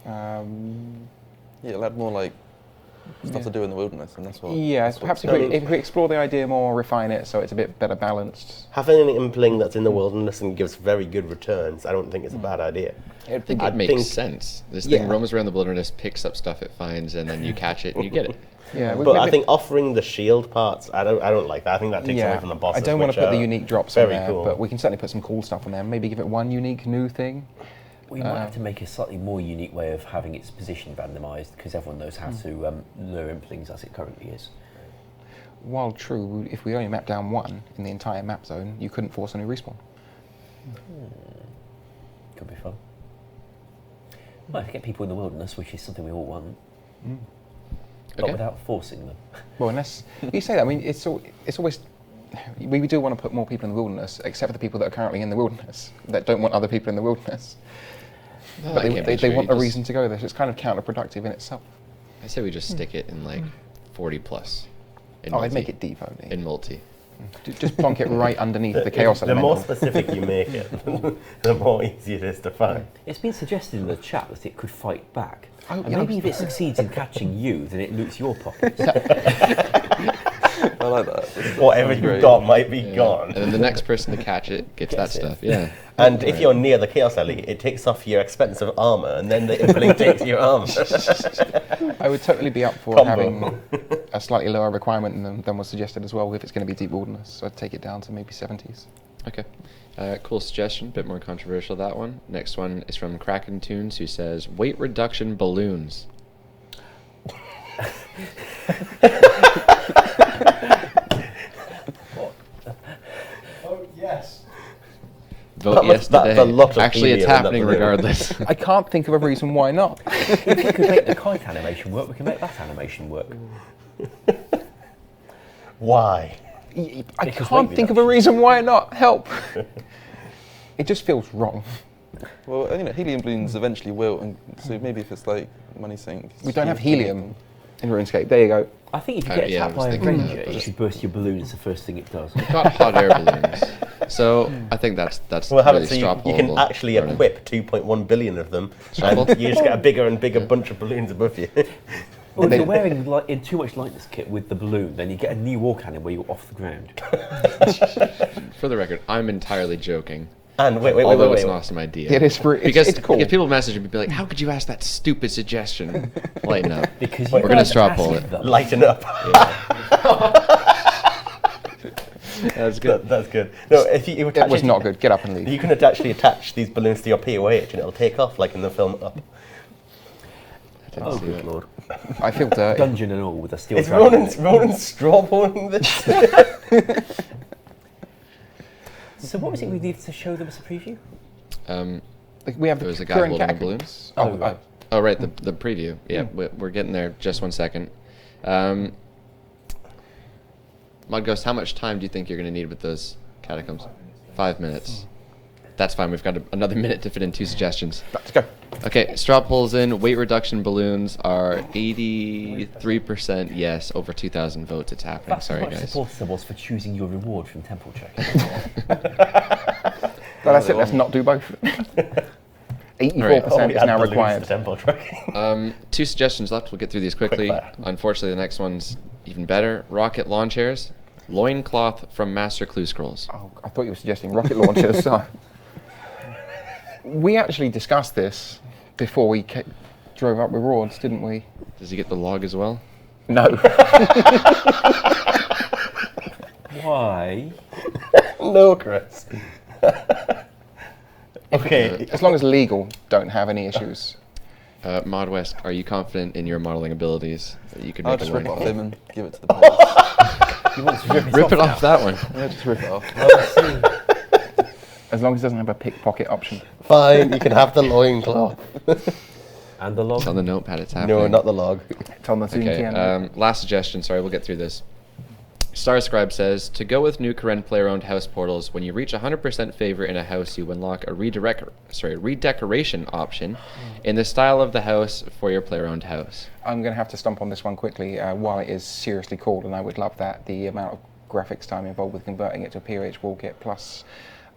Yeah, it'll add more like stuff to do in the wilderness, and that's what. Yeah, perhaps if we explore the idea more, refine it so it's a bit better balanced. Having an impling that's in the wilderness and gives very good returns, I don't think it's a bad idea. I think it makes sense. This thing roams around the wilderness, picks up stuff it finds, and then you catch it and you get it. Yeah, but I think offering the shield parts, I don't like that. I think that takes away from the bosses. I don't want to put the unique drops on there, cool. but we can certainly put some cool stuff on there. Maybe give it one unique new thing. We might have to make a slightly more unique way of having its position randomised, because everyone knows how to lure implings as it currently is. While true, if we only map down one in the entire map zone, you couldn't force a new respawn. Could be fun. Well, to get people in the wilderness, which is something we all want, but without forcing them. Well, unless you say that, I mean, it's always. We do want to put more people in the wilderness, except for the people that are currently in the wilderness, that don't want other people in the wilderness. No, but they want a reason to go there, so it's kind of counterproductive in itself. I say we just stick it in like 40 plus. I'd make it deep only. In multi. Just plonk it right underneath the chaos The elemental. more specific you make it, the more easy it is to find. It's been suggested in the chat that it could fight back. Oh, And maybe if it succeeds in catching you, then it loots your pockets. I like that. Whatever you've got might be gone. And then the next person to catch it gets that stuff. Yeah. And if you're near the Chaos Elite, it takes off your expensive armor, and then the impling takes your armor. I would totally be up for having a slightly lower requirement than was suggested as well if it's going to be deep wilderness. So I'd take it down to maybe 70s. Okay. Cool suggestion. Bit more controversial, that one. Next one is from Kraken Tunes, who says weight reduction balloons. Oh, yes. Vote yes that's today. a lot of Actually, it's helium in that happening balloon. regardless. I can't think of a reason why not. If we could make the kite animation work, we can make that animation work. Why? I Because can't weight think of a reason why not. Help. It just feels wrong. Well, helium balloons eventually will, and so maybe if it's like money sink. We don't have helium in RuneScape. There you go. I think if you get yeah, I attacked was by a thinking ranger, that, but- you should burst your balloon. It's the first thing it does. We've got hot air balloons. So I think that's We'll have really it so straw you can pollable, actually Ronan. equip 2.1 billion of them, Straw and poll? you just get a bigger and bigger bunch of balloons above you. Well, if you're wearing in too much lightness kit with the balloon, then you get a new war cannon where you're off the ground. For the record, I'm entirely joking. And wait, Although it's an awesome idea. It is Because it's cool. if people message me and be like, how could you ask that stupid suggestion? Lighten up. Because We're going to straw poll it. Lighten up. That's good. That's good. No, if you attach It was not good. Get up and leave. You can actually attach these balloons to your POH and it'll take off like in the film Up. Oh, good lord. I feel dirty. Dungeon and all with a steel Is dragon. Ronan straw polling this? So what was it we needed to show them as a preview? We have There the was a guy Koran holding a Catacombs. balloon. Oh, right. Oh, right, the preview. Yeah, we're getting there. Just 1 second. Mudghost, how much time do you think you're going to need with those catacombs? 5 minutes. That's fine. We've got another minute to fit in 2 suggestions. Let's go. Okay, straw polls in. Weight reduction balloons are 83% yes, over 2,000 votes. It's happening. That's Sorry, how much guys. support there was for choosing your reward from Temple Check. So that's it. Let's not do both. 84% is now required. Temple tracking. 2 suggestions left. We'll get through these quickly. Quick fire. Unfortunately, the next one's even better. Rocket lawn chairs. Loincloth from Master Clue Scrolls. Oh, I thought you were suggesting rocket launchers. So. We actually discussed this before we drove up with Rods, didn't we? Does he get the log as well? No. Why? No, Chris. Okay. As long as legal, don't have any issues. Mod West, are you confident in your modeling abilities that you could I'll make just a rip it off loincloth? him and give it to the players. You want to Rip it off that one. Yeah, just rip it off. As long as it doesn't have a pickpocket option. Fine, you can have the loincloth. And the log? It's on the notepad, it's happening. No, not the log. It's on the Zoom Okay, TN. last suggestion, sorry, we'll get through this. Starscribe says, to go with new Koran player-owned house portals, when you reach 100% favor in a house, you unlock a redecoration option in the style of the house for your player-owned house. I'm going to have to stomp on this one quickly. While it is seriously cool, and I would love that, the amount of graphics time involved with converting it to a POH wall kit, plus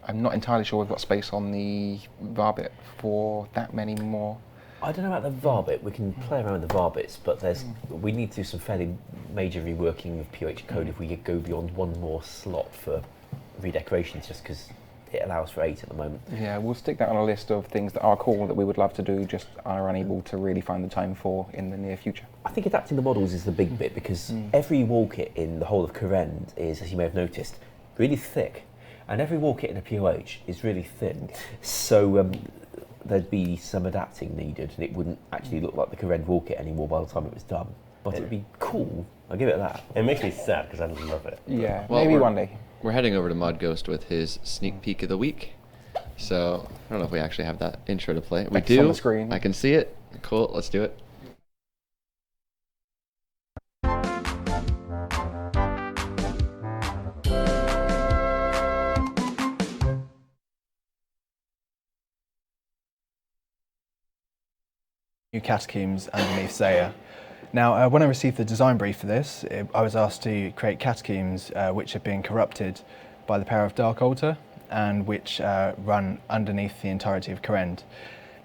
I'm not entirely sure we've got space on the Varbit for that many more. I don't know about the Varbit. We can play around with the Varbits, but we need to do some fairly major reworking of POH code if we could go beyond one more slot for redecorations, just because it allows for 8 at the moment. Yeah, we'll stick that on a list of things that are cool that we would love to do, just are unable to really find the time for in the near future. I think adapting the models is the big bit, because every wall kit in the whole of Koran is, as you may have noticed, really thick, and every wall kit in a POH is really thin. So there'd be some adapting needed, and it wouldn't actually look like the Koran wall kit anymore by the time it was done. But it'd be cool. I'll give it that. It makes me sad because I love it. Yeah, Well, maybe we're- one day. We're heading over to Mod Ghost with his sneak peek of the week. So, I don't know if we actually have that intro to play. We It's do. on the screen. I can see it. Cool, let's do it. New catacombs underneath Zeah. Now, when I received the design brief for this, I was asked to create catacombs which have been corrupted by the power of Dark Altar and which run underneath the entirety of Koran.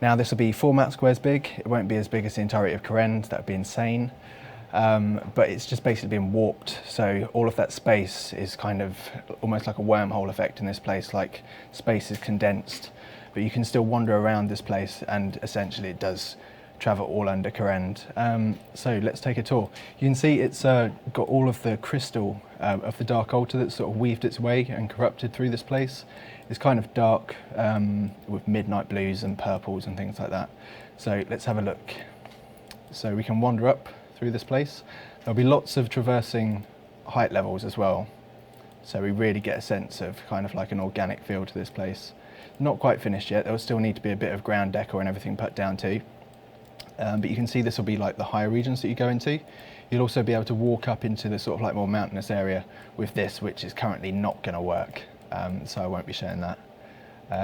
Now, this will be 4 map squares big. It won't be as big as the entirety of Koran. That would be insane. But it's just basically been warped, so all of that space is kind of almost like a wormhole effect in this place, like space is condensed, but you can still wander around this place, and essentially it does travel all under Koran. So let's take a tour. You can see it's got all of the crystal of the Dark Altar that's sort of weaved its way and corrupted through this place. It's kind of dark with midnight blues and purples and things like that. So let's have a look. So we can wander up through this place. There'll be lots of traversing height levels as well. So we really get a sense of kind of like an organic feel to this place. Not quite finished yet. There'll still need to be a bit of ground decor and everything put down too. But you can see this will be like the higher regions that you go into. You'll also be able to walk up into the sort of like more mountainous area with this, which is currently not going to work. So I won't be showing that.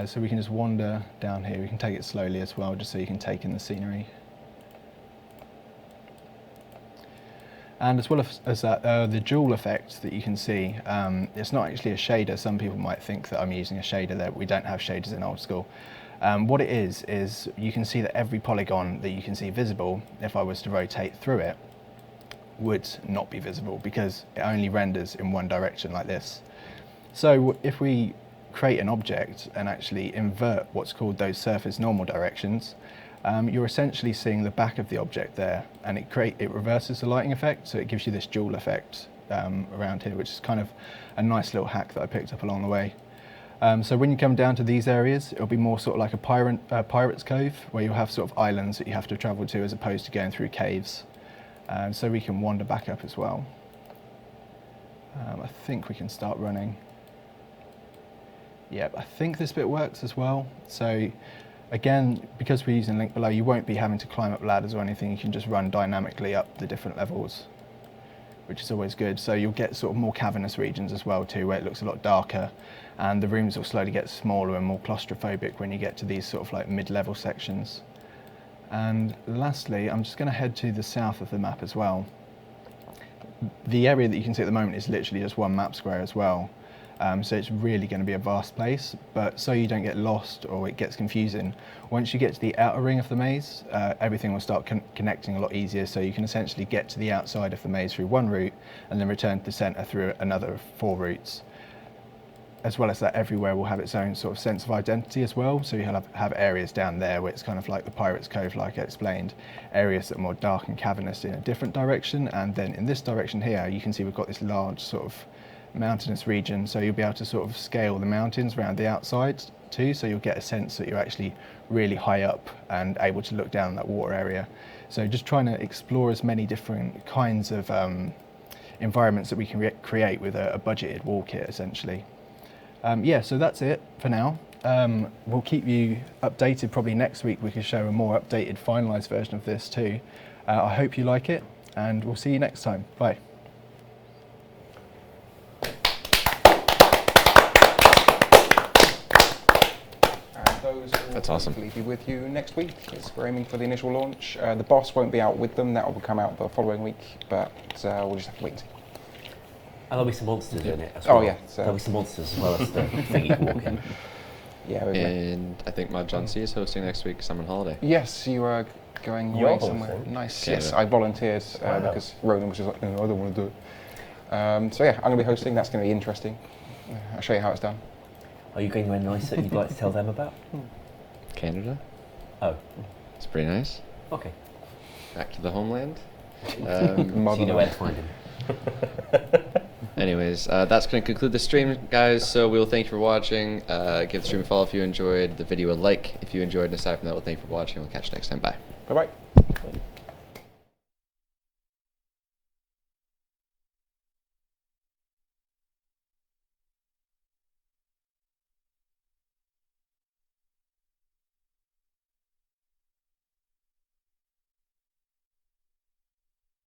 So we can just wander down here. We can take it slowly as well, just so you can take in the scenery. And as well as that, the jewel effect that you can see, it's not actually a shader. Some people might think that I'm using a shader there. We don't have shaders in Old School. What it is you can see that every polygon that you can see visible, if I was to rotate through it, would not be visible because it only renders in one direction like this. So if we create an object and actually invert what's called those surface normal directions, you're essentially seeing the back of the object there, and it reverses the lighting effect, so it gives you this jewel effect around here, which is kind of a nice little hack that I picked up along the way. So when you come down to these areas, it'll be more sort of like a pirate's cove, where you'll have sort of islands that you have to travel to as opposed to going through caves. So we can wander back up as well. I think we can start running. Yep, I think this bit works as well. So again, because we're using link below, you won't be having to climb up ladders or anything. You can just run dynamically up the different levels, which is always good. So you'll get sort of more cavernous regions as well too, where it looks a lot darker, and the rooms will slowly get smaller and more claustrophobic when you get to these sort of like mid-level sections. And lastly, I'm just going to head to the south of the map as well. The area that you can see at the moment is literally just one map square as well. So it's really going to be a vast place, but so you don't get lost or it gets confusing, once you get to the outer ring of the maze, everything will start connecting a lot easier, so you can essentially get to the outside of the maze through one route and then return to the centre through another 4 routes. As well as that, everywhere will have its own sort of sense of identity as well, so you have areas down there where it's kind of like the Pirate's Cove, like I explained, areas that are more dark and cavernous in a different direction, and then in this direction here you can see we've got this large sort of mountainous region, so you'll be able to sort of scale the mountains around the outside too, so you'll get a sense that you're actually really high up and able to look down that water area. So just trying to explore as many different kinds of environments that we can create with a budgeted wall kit essentially. Yeah, so that's it for now. We'll keep you updated. Probably next week we can show a more updated, finalised version of this too. I hope you like it, and we'll see you next time. Bye. That's awesome. Hopefully be with you next week. We're aiming for the initial launch. The boss won't be out with them. That will come out the following week, but we'll just have to wait and see. And there'll be some monsters in it as well. Oh yeah. There'll be some monsters as well as the thing you can walk in. Yeah. And I think my John C is hosting next week because I'm on holiday. Yes, you are going You're away somewhere. hosting? Nice. Canada. Yes, I volunteered Wow. because Ronan was just like, no, I don't want to do it. So yeah, I'm going to be hosting. That's going to be interesting. I'll show you how it's done. Are you going anywhere nice that you'd like to tell them about? Canada. Oh, It's pretty nice. okay. Back to the homeland. So you know where to find him. Anyways, that's going to conclude the stream, guys. So we will thank you for watching. Give the stream a follow if you enjoyed. The video a like if you enjoyed. And aside from that, we'll thank you for watching. We'll catch you next time. Bye. Bye bye.